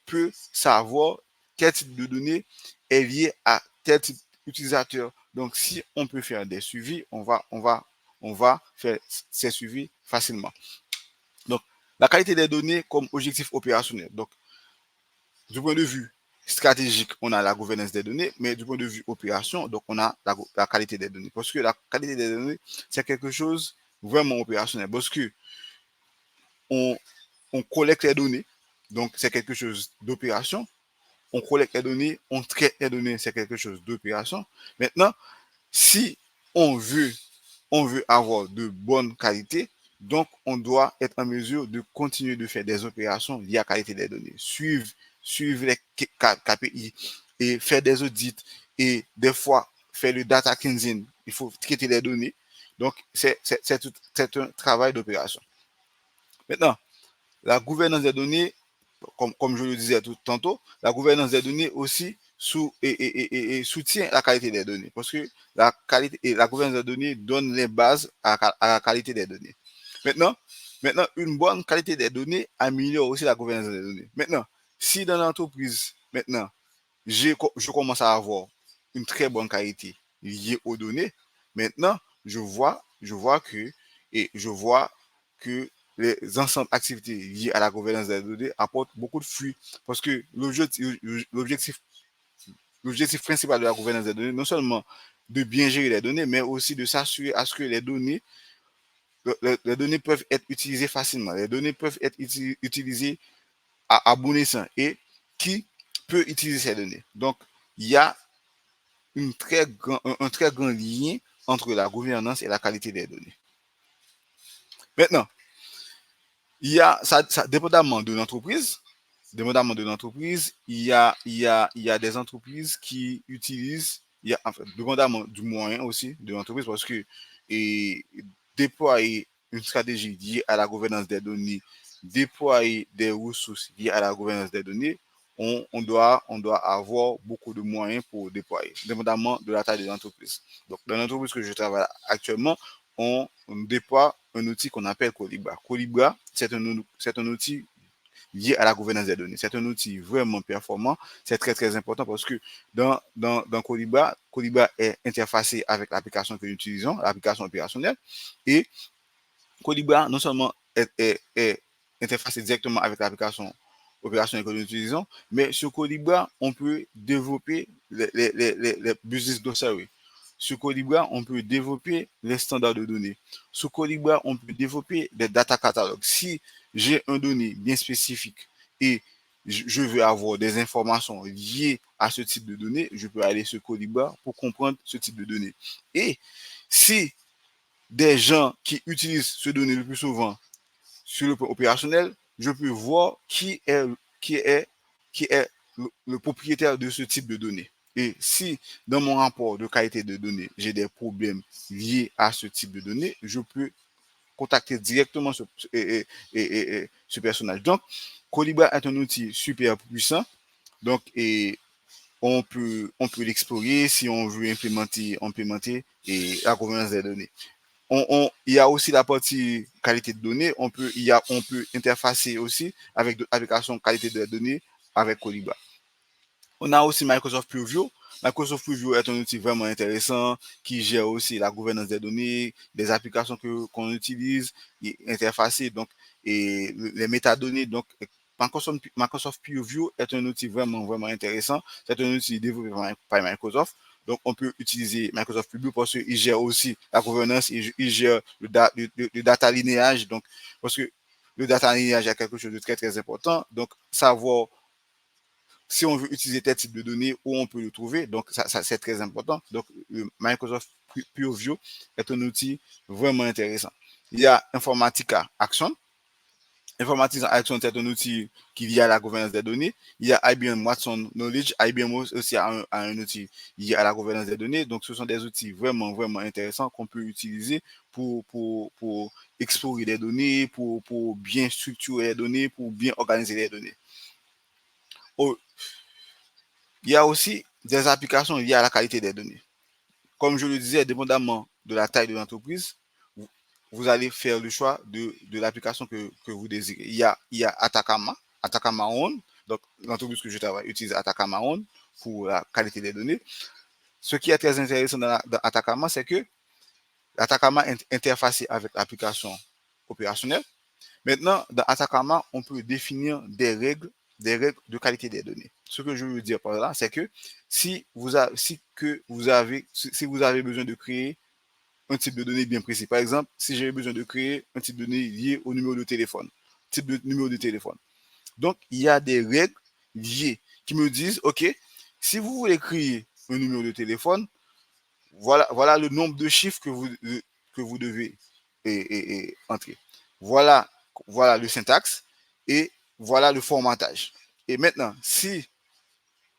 peut savoir quel type de données est lié à tel type d'utilisateur. Donc, si on peut faire des suivis, on va faire ces suivis facilement. Donc, la qualité des données comme objectif opérationnel. Donc, du point de vue stratégique, on a la gouvernance des données, mais du point de vue opération, donc on a la qualité des données. Parce que la qualité des données, c'est quelque chose vraiment opérationnel. Parce que on collecte les données, donc c'est quelque chose d'opération. On collecte les données, on traite les données, c'est quelque chose d'opération. Maintenant, si on veut avoir de bonnes qualités, donc on doit être en mesure de continuer de faire des opérations liées à la qualité des données. Suivre les KPI et faire des audits et des fois faire le data cleansing. Il faut traiter les données. Donc, c'est un travail d'opération. Maintenant, la gouvernance des données, comme je le disais tantôt, la gouvernance des données aussi soutient la qualité des données. Parce que la gouvernance des données donne les bases à la qualité des données. Maintenant, une bonne qualité des données améliore aussi la gouvernance des données. Maintenant, si dans l'entreprise, maintenant, je commence à avoir une très bonne qualité liée aux données, maintenant, je vois que les ensembles d'activités liées à la gouvernance des données apportent beaucoup de fruits. Parce que l'objectif principal de la gouvernance des données, non seulement de bien gérer les données, mais aussi de s'assurer à ce que les données peuvent être utilisées facilement. Les données peuvent être utilisées à bon escient. Et qui peut utiliser ces données? Donc, il y a un très grand lien entre la gouvernance et la qualité des données. Maintenant, il y a, ça dépendamment de l'entreprise, il y a des entreprises qui utilisent, dépendamment du moyen aussi de l'entreprise, parce que déployer une stratégie liée à la gouvernance des données, déployer des ressources liées à la gouvernance des données, on doit avoir beaucoup de moyens pour déployer, dépendamment de la taille de l'entreprise. Donc, dans l'entreprise que je travaille actuellement, on déploie un outil qu'on appelle Colibra. Colibra, c'est un outil lié à la gouvernance des données. C'est un outil vraiment performant. C'est très, très important parce que dans Colibra est interfacé avec l'application que nous utilisons, l'application opérationnelle. Et Colibra, non seulement est interfacé directement avec l'application opérationnelle que nous utilisons, mais sur Colibra, on peut développer les business dossiers. Sur Colibra, on peut développer les standards de données. Sur Colibra, on peut développer des data catalogues. Si j'ai un donné bien spécifique et je veux avoir des informations liées à ce type de données, je peux aller sur Colibra pour comprendre ce type de données. Et si des gens qui utilisent ce donné le plus souvent sur le plan opérationnel, je peux voir qui est le propriétaire de ce type de données. Et si dans mon rapport de qualité de données, j'ai des problèmes liés à ce type de données, je peux contacter directement ce personnage. Donc, Colibra est un outil super puissant. Donc, on peut l'explorer si on veut implémenter la gouvernance des données. il y a aussi la partie qualité de données. On peut interfacer aussi avec d'autres applications qualité de données avec Coliba. On a aussi Microsoft Purview. Microsoft Purview est un outil vraiment intéressant qui gère aussi la gouvernance des données, des applications qu'on utilise, et interfacées, donc, et les métadonnées. Donc, Microsoft Purview est un outil vraiment, vraiment intéressant. C'est un outil développé par Microsoft. Donc, on peut utiliser Microsoft Purview parce qu'il gère aussi la gouvernance, il gère le data linéage. Donc, parce que le data linéage est quelque chose de très, très important. Donc, savoir si on veut utiliser tel type de données, où on peut le trouver. Donc, ça c'est très important. Donc, Microsoft Purview est un outil vraiment intéressant. Il y a Informatica Action. Informatica Action est un outil qui lié à la gouvernance des données. Il y a IBM Watson Knowledge. IBM aussi a un outil lié à la gouvernance des données. Donc, ce sont des outils vraiment, vraiment intéressants qu'on peut utiliser pour explorer les données, pour bien structurer les données, pour bien organiser les données. Il y a aussi des applications liées à la qualité des données. Comme je le disais, dépendamment de la taille de l'entreprise, vous allez faire le choix de l'application que vous désirez. Il y a Atacama On. Donc, l'entreprise que je travaille utilise Atacama On pour la qualité des données. Ce qui est très intéressant dans Atacama, c'est que Atacama est interfacé avec l'application opérationnelle. Maintenant, dans Atacama, on peut définir des règles de qualité des données. Ce que je veux dire par là, c'est que si vous avez besoin de créer un type de données bien précis, par exemple, si j'ai besoin de créer un type de données lié au numéro de téléphone, donc il y a des règles liées qui me disent, OK, si vous voulez créer un numéro de téléphone, voilà le nombre de chiffres que vous devez entrer. Voilà le syntaxe et voilà le formatage. Et maintenant, si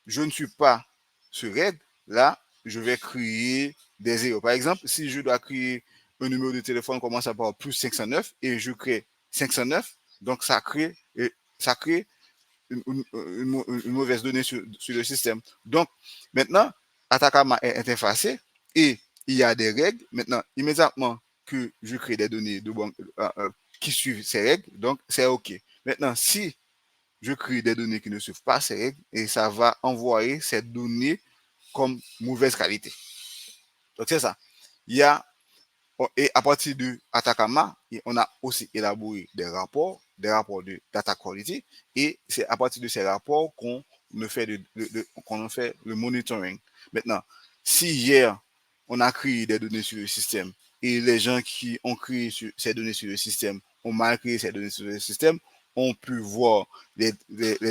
je ne suis pas ce règle, là, je vais créer des zéros. Par exemple, si je dois créer un numéro de téléphone commençant par plus 509 et je crée 509, donc ça crée une mauvaise donnée sur le système. Donc, maintenant, Atacama est interfacé et il y a des règles. Maintenant, immédiatement que je crée des données qui suivent ces règles, donc c'est OK. Maintenant, si je crée des données qui ne suivent pas ces règles, et ça va envoyer ces données comme mauvaise qualité. Donc, c'est ça. Il y a Et à partir de Atacama, on a aussi élaboré des rapports de data quality, et c'est à partir de ces rapports qu'on fait le monitoring. Maintenant, si hier, on a créé des données sur le système et les gens qui ont créé ces données sur le système ont mal créé ces données sur le système, on peut voir les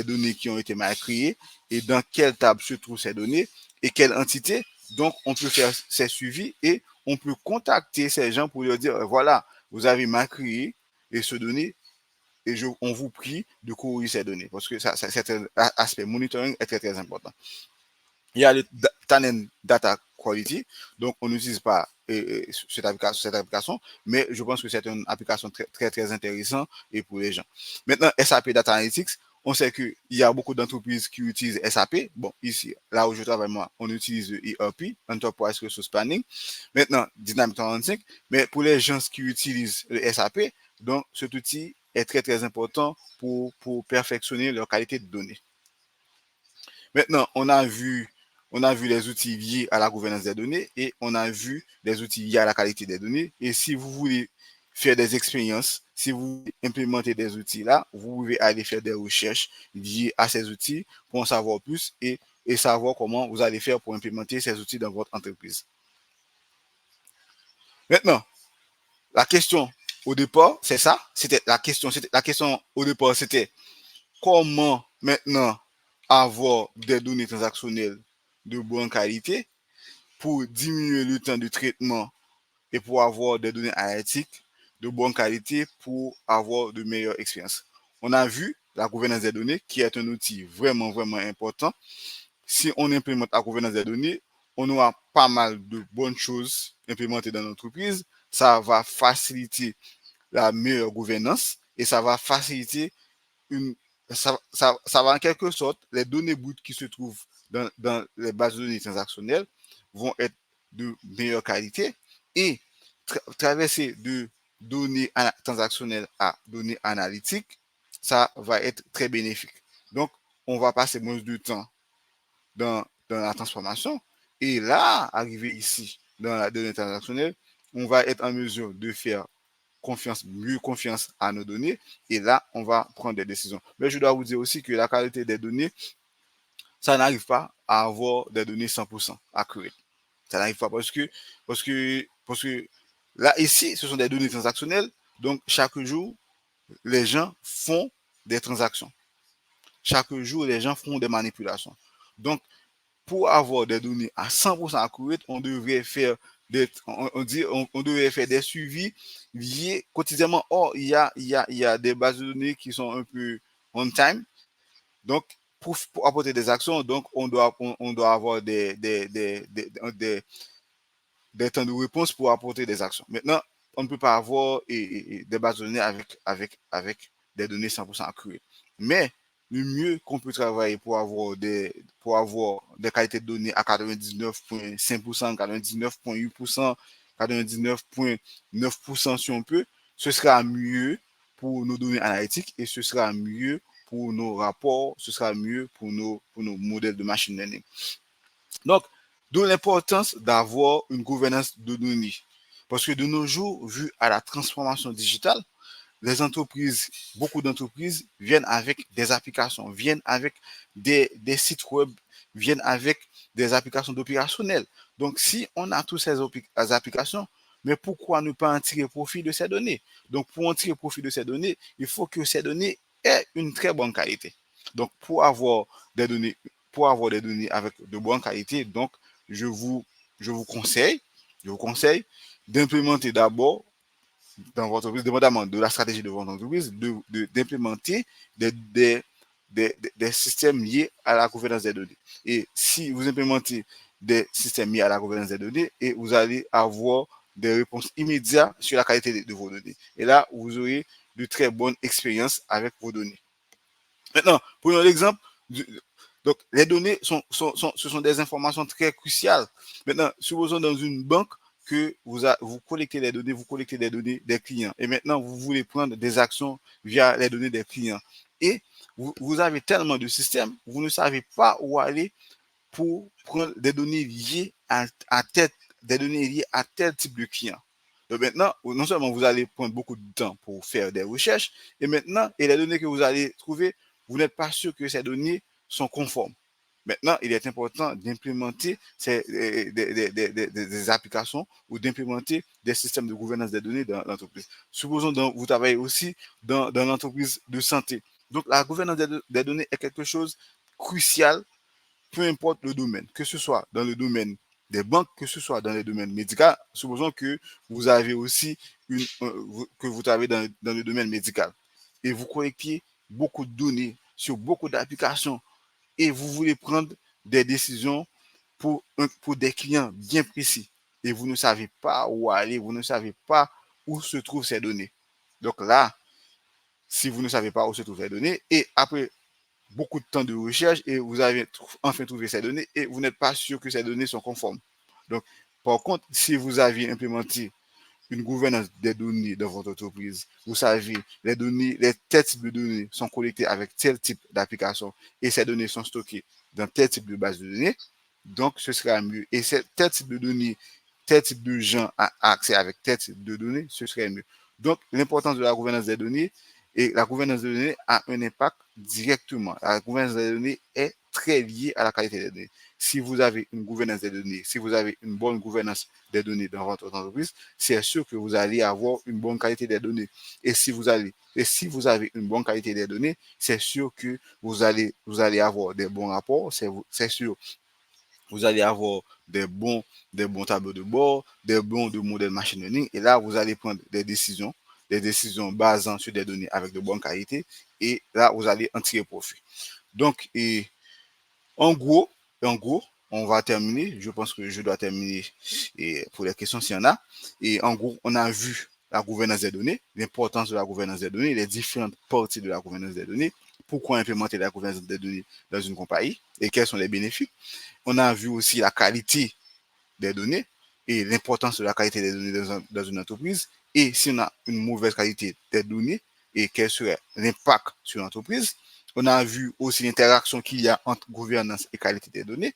données qui ont été mal créées et dans quelle table se trouvent ces données et quelle entité. Donc, on peut faire ces suivis et on peut contacter ces gens pour leur dire, voilà, vous avez mal créé et ce données et on vous prie de corriger ces données parce que c'est un aspect monitoring est très, très important. Il y a le Talent Data Quality, donc on n'utilise pas cette application, mais je pense que c'est une application très, très, très intéressante et pour les gens. Maintenant, SAP Data Analytics, on sait qu'il y a beaucoup d'entreprises qui utilisent SAP. Bon, ici, là où je travaille, moi, on utilise le ERP, Enterprise Resource Planning. Maintenant, Dynamics 365. Mais pour les gens qui utilisent le SAP, donc cet outil est très, très important pour perfectionner leur qualité de données. Maintenant, on a vu les outils liés à la gouvernance des données et on a vu les outils liés à la qualité des données. Et si vous voulez faire des expériences, si vous voulez implémenter des outils là, vous pouvez aller faire des recherches liées à ces outils pour en savoir plus et savoir comment vous allez faire pour implémenter ces outils dans votre entreprise. Maintenant, la question au départ, c'est ça. La question au départ, c'était comment maintenant avoir des données transactionnelles de bonne qualité pour diminuer le temps de traitement et pour avoir des données analytiques de bonne qualité pour avoir de meilleures expériences. On a vu la gouvernance des données qui est un outil vraiment, vraiment important. Si on implémente la gouvernance des données, on aura pas mal de bonnes choses implémentées dans l'entreprise. Ça va faciliter la meilleure gouvernance et ça va faciliter ça va en quelque sorte, les données brutes qui se trouvent dans les bases de données transactionnelles vont être de meilleure qualité et traverser de données transactionnelles à données analytiques, ça va être très bénéfique. Donc, on va passer moins de temps dans la transformation. Et là, arrivé ici, dans la donnée transactionnelle, on va être en mesure de faire mieux confiance à nos données. Et là, on va prendre des décisions. Mais je dois vous dire aussi que la qualité des données, ça n'arrive pas à avoir des données 100% accurate. Ça n'arrive pas parce que là, ici, ce sont des données transactionnelles. Donc, chaque jour, les gens font des transactions. Chaque jour, les gens font des manipulations. Donc, pour avoir des données à 100% accurate, on devrait faire on devrait faire des suivis liés quotidiennement. Or, il y a des bases de données qui sont un peu on time. Donc, pour apporter des actions, donc on doit avoir des temps de réponse pour apporter des actions. Maintenant, on ne peut pas avoir des bases de données avec des données 100% accurées. Mais le mieux qu'on peut travailler pour avoir des qualités de données à 99,5%, 99,8%, 99,9% si on peut, ce sera mieux pour nos données analytiques et ce sera mieux pour nos rapports, ce sera mieux pour nos modèles de machine learning. Donc, d'où l'importance d'avoir une gouvernance de données. Parce que de nos jours, vu à la transformation digitale, beaucoup d'entreprises viennent avec des applications, viennent avec des sites web, viennent avec des applications d'opérationnel. Donc, si on a toutes ces applications, mais pourquoi ne pas en tirer profit de ces données? Donc, pour en tirer profit de ces données, il faut que ces données aient une très bonne qualité. Donc, pour avoir des données avec de bonne qualité, donc, je vous, je vous conseille d'implémenter d'abord dans votre entreprise, dépendamment de la stratégie de votre entreprise, d'implémenter des systèmes liés à la gouvernance des données. Et si vous implémentez des systèmes liés à la gouvernance des données, et vous allez avoir des réponses immédiates sur la qualité de vos données. Et là, vous aurez de très bonnes expériences avec vos données. Maintenant, prenons l'exemple donc, les données ce sont des informations très cruciales. Maintenant, supposons dans une banque que vous collectez vous collectez les données des clients. Et maintenant, vous voulez prendre des actions via les données des clients. Et vous avez tellement de systèmes, vous ne savez pas où aller pour prendre des données liées des données liées à tel type de client. Donc maintenant, non seulement vous allez prendre beaucoup de temps pour faire des recherches, et maintenant, et les données que vous allez trouver, vous n'êtes pas sûr que ces données sont conformes. Maintenant, il est important d'implémenter des applications ou d'implémenter des systèmes de gouvernance des données dans l'entreprise. Supposons que vous travaillez aussi dans l'entreprise de santé. Donc, la gouvernance des données est quelque chose de crucial, peu importe le domaine, que ce soit dans le domaine des banques, que ce soit dans le domaine médical. Supposons que vous avez aussi que vous travaillez dans le domaine médical et vous collectez beaucoup de données sur beaucoup d'applications et vous voulez prendre des décisions pour des clients bien précis et vous ne savez pas où aller, vous ne savez pas où se trouvent ces données. Donc là, si vous ne savez pas où se trouvent les données, et après beaucoup de temps de recherche et vous avez enfin trouvé ces données et vous n'êtes pas sûr que ces données sont conformes. Donc, par contre, si vous aviez implémenté une gouvernance des données dans votre entreprise, vous savez, tel type de données sont collectées avec tel type d'application et ces données sont stockées dans tel type de base de données, donc ce sera mieux. Et tel type de données, tel type de gens a accès avec tel type de données, ce serait mieux. Donc, l'importance de la gouvernance des données, et la gouvernance des données a un impact directement. La gouvernance des données est très liée à la qualité des données. Si vous avez une gouvernance des données, si vous avez une bonne gouvernance des données dans votre entreprise, c'est sûr que vous allez avoir une bonne qualité des données. Et si vous avez une bonne qualité des données, c'est sûr que vous allez avoir des bons rapports, c'est sûr vous allez avoir des bons tableaux de bord, des bons de modèles machine learning, et là, vous allez prendre des décisions basant sur des données avec de bonne qualité, et là, vous allez en tirer profit. Donc, en gros, on va terminer. Je pense que je dois terminer pour les questions s'il y en a. Et en gros, on a vu la gouvernance des données, l'importance de la gouvernance des données, les différentes parties de la gouvernance des données, pourquoi implémenter la gouvernance des données dans une compagnie et quels sont les bénéfices. On a vu aussi la qualité des données et l'importance de la qualité des données dans une entreprise, et si on a une mauvaise qualité des données, et quel serait l'impact sur l'entreprise. On a vu aussi l'interaction qu'il y a entre gouvernance et qualité des données,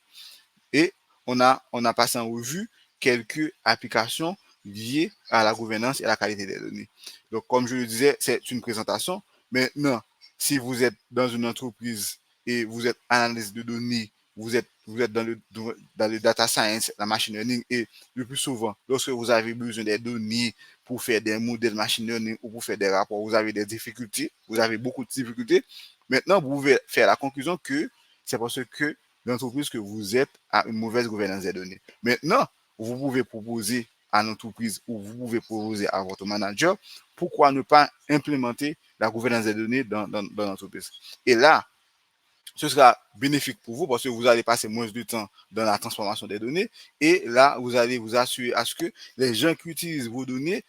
et on a passé en revue quelques applications liées à la gouvernance et à la qualité des données. Donc, comme je le disais, c'est une présentation. Maintenant, si vous êtes dans une entreprise et vous êtes analyste de données, vous êtes dans le data science, la machine learning, et le plus souvent, lorsque vous avez besoin des données pour faire des modèles machine learning ou pour faire des rapports, vous avez des difficultés, vous avez beaucoup de difficultés. Maintenant, vous pouvez faire la conclusion que c'est parce que l'entreprise que vous êtes a une mauvaise gouvernance des données. Maintenant, vous pouvez proposer à l'entreprise ou vous pouvez proposer à votre manager pourquoi ne pas implémenter la gouvernance des données dans l'entreprise. Et là, ce sera bénéfique pour vous parce que vous allez passer moins de temps dans la transformation des données et là, vous allez vous assurer à ce que les gens qui utilisent vos données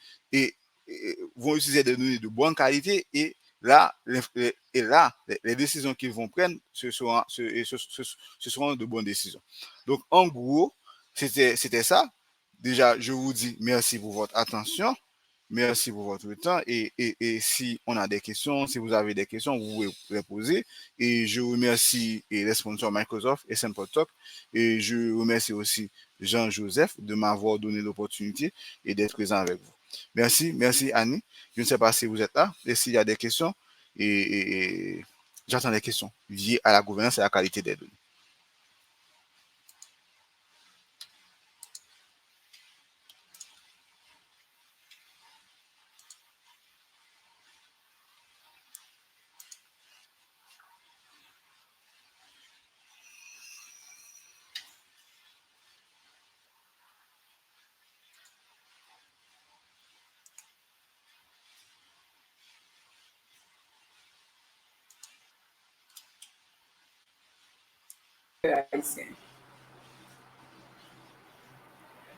vont utiliser des données de bonne qualité et là, les décisions qu'ils vont prendre, ce seront de bonnes décisions. Donc, en gros, c'était ça. Déjà, je vous dis merci pour votre attention. Merci pour votre temps. Et si on a des questions, si vous avez des questions, vous pouvez les poser. Et je remercie les sponsors Microsoft et Simple Talk. Et je remercie aussi Jean-Joseph de m'avoir donné l'opportunité et d'être présent avec vous. Merci Annie. Je ne sais pas si vous êtes là et s'il y a des questions. Et j'attends des questions liées à la gouvernance et à la qualité des données.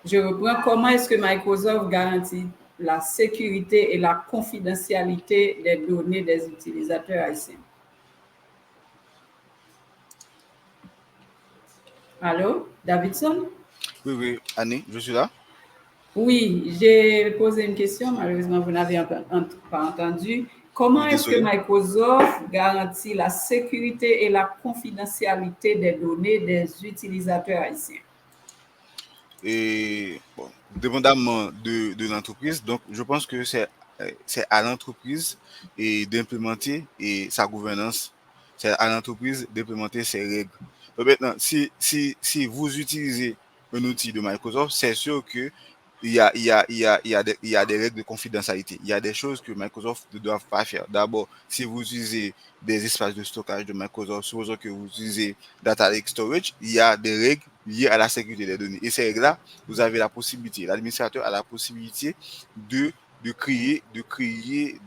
Je reprends. Comment est-ce que Microsoft garantit la sécurité et la confidentialité des données des utilisateurs haïtiens? Allô, Davidson? Oui, Annie, je suis là. Oui, j'ai posé une question. Malheureusement, vous n'avez pas entendu. Comment Oui, est-ce que désolé. Microsoft garantit la sécurité et la confidentialité des données des utilisateurs haïtiens? Et bon, dépendamment de l'entreprise, donc je pense que c'est à l'entreprise d'implémenter sa gouvernance. C'est à l'entreprise d'implémenter ses règles. Donc maintenant, si vous utilisez un outil de Microsoft, c'est sûr que il y a des règles de confidentialité. Il y a des choses que Microsoft ne doit pas faire. D'abord, si vous utilisez des espaces de stockage de Microsoft, supposons que vous utilisez Data Lake Storage, il y a des règles liées à la sécurité des données. Et ces règles-là, vous avez la possibilité, l'administrateur a la possibilité de créer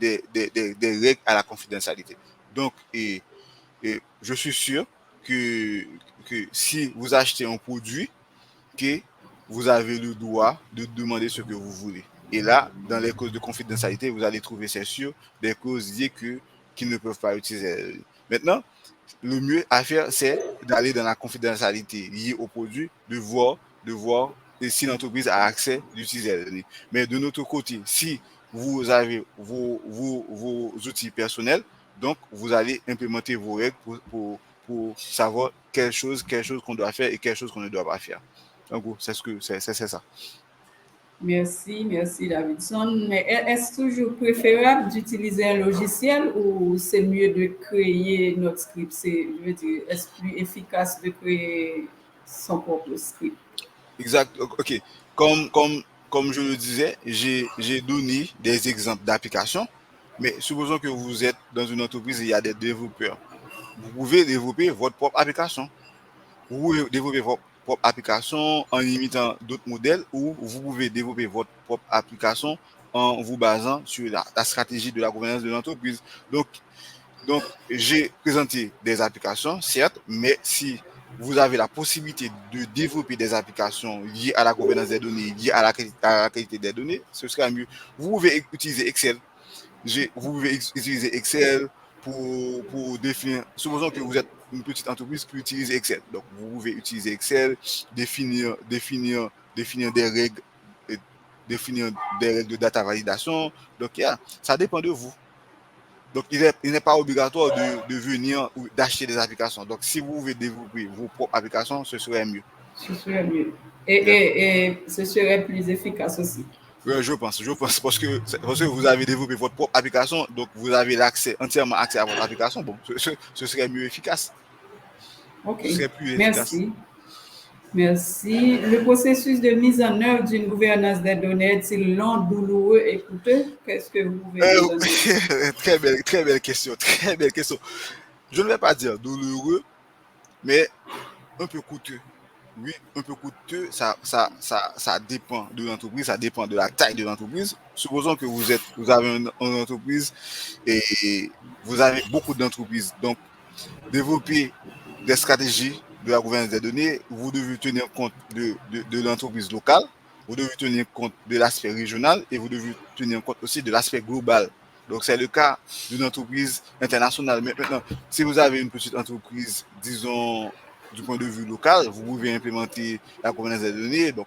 des règles à la confidentialité. Donc, je suis sûr que si vous achetez un produit, que vous avez le droit de demander ce que vous voulez. Et là, dans les clauses de confidentialité, vous allez trouver, c'est sûr, des clauses liées qu'ils ne peuvent pas utiliser. Maintenant, le mieux à faire, c'est d'aller dans la confidentialité liée au produit, de voir si l'entreprise a accès d'utiliser les données. Mais de notre côté, si vous avez vos outils personnels, donc vous allez implémenter vos règles pour savoir quelque chose qu'on doit faire et quelque chose qu'on ne doit pas faire. En gros, c'est ça. Merci Davidson. Mais est-ce toujours préférable d'utiliser un logiciel ou c'est mieux de créer notre script? Je veux dire, est-ce plus efficace de créer son propre script? Exact. OK. Comme je le disais, j'ai donné des exemples d'applications, mais supposons que vous êtes dans une entreprise et il y a des développeurs. Vous pouvez développer votre propre application. Vous pouvez développer votre propre application en imitant d'autres modèles ou vous pouvez développer votre propre application en vous basant sur la stratégie de la gouvernance de l'entreprise. Donc, j'ai présenté des applications, certes, mais si vous avez la possibilité de développer des applications liées à la gouvernance des données, liées à la qualité des données, ce sera mieux. Vous pouvez utiliser Excel. Vous pouvez utiliser Excel pour définir. Supposons que vous êtes une petite entreprise qui utilise Excel. Donc, vous pouvez utiliser Excel, définir des règles définir des règles de data validation. Donc, ça dépend de vous. Donc, il n'est pas obligatoire de venir ou d'acheter des applications. Donc, si vous voulez développer vos propres applications, ce serait mieux. Ce serait mieux. Et ce serait plus efficace aussi. Oui, je pense parce que vous avez développé votre propre application, donc vous avez entièrement accès à votre application. Bon, ce serait mieux efficace. OK. Ce serait plus efficace. Merci. Merci. Le processus de mise en œuvre d'une gouvernance des données est-il long, douloureux et coûteux? Qu'est-ce que vous pouvez nous donner? Très belle question, très belle question. Je ne vais pas dire douloureux, mais un peu coûteux. Oui, un peu coûteux, ça dépend de l'entreprise, ça dépend de la taille de l'entreprise. Supposons que vous avez une entreprise et vous avez beaucoup d'entreprises. Donc, développer des stratégies de la gouvernance des données, vous devez tenir compte de l'entreprise locale, vous devez tenir compte de l'aspect régional et vous devez tenir compte aussi de l'aspect global. Donc, c'est le cas d'une entreprise internationale. Mais maintenant, si vous avez une petite entreprise, disons, du point de vue local, vous pouvez implémenter la gouvernance des données. Donc,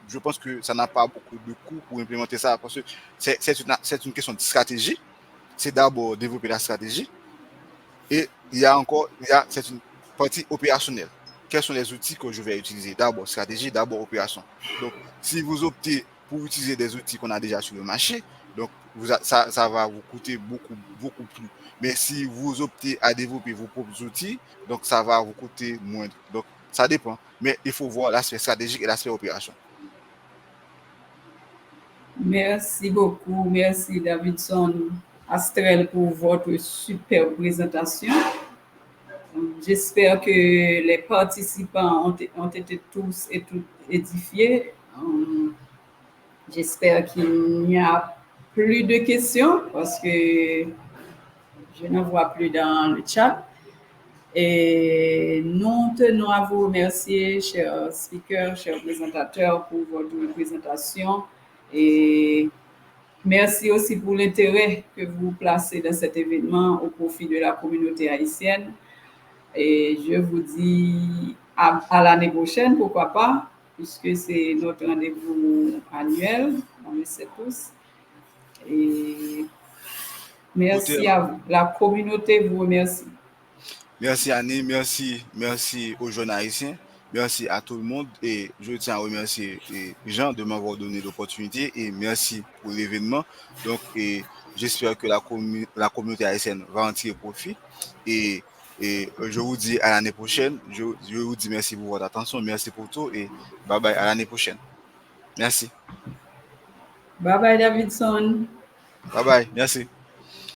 je pense que ça n'a pas beaucoup de coûts pour implémenter ça parce que c'est une question de stratégie. C'est d'abord développer la stratégie. Et c'est une partie opérationnelle. Quels sont les outils que je vais utiliser? D'abord, stratégie, d'abord, opération. Donc, si vous optez pour utiliser des outils qu'on a déjà sur le marché, donc ça va vous coûter beaucoup, beaucoup plus. Mais si vous optez à développer vos propres outils, donc ça va vous coûter moins. Donc, ça dépend. Mais il faut voir l'aspect stratégique et l'aspect opération. Merci beaucoup. Merci Davidson Astrel pour votre super présentation. J'espère que les participants ont été tous et toutes édifiés. J'espère qu'il n'y a plus de questions parce que je n'en vois plus dans le chat. Et nous tenons à vous remercier, chers speakers, chers présentateurs, pour votre présentation. Et merci aussi pour l'intérêt que vous placez dans cet événement au profit de la communauté haïtienne. Et je vous dis à l'année prochaine, pourquoi pas, puisque c'est notre rendez-vous annuel, on le sait tous. Et merci à vous. La communauté vous remercie. Merci Annie, merci aux jeunes haïtiens, merci à tout le monde et je tiens à remercier Jean de m'avoir donné l'opportunité et merci pour l'événement. Donc, j'espère que la communauté haïtienne va en tirer profit et je vous dis à l'année prochaine. Je vous dis merci pour votre attention, merci pour tout et bye bye à l'année prochaine. Merci. Bye bye Davidson. Bye bye, merci.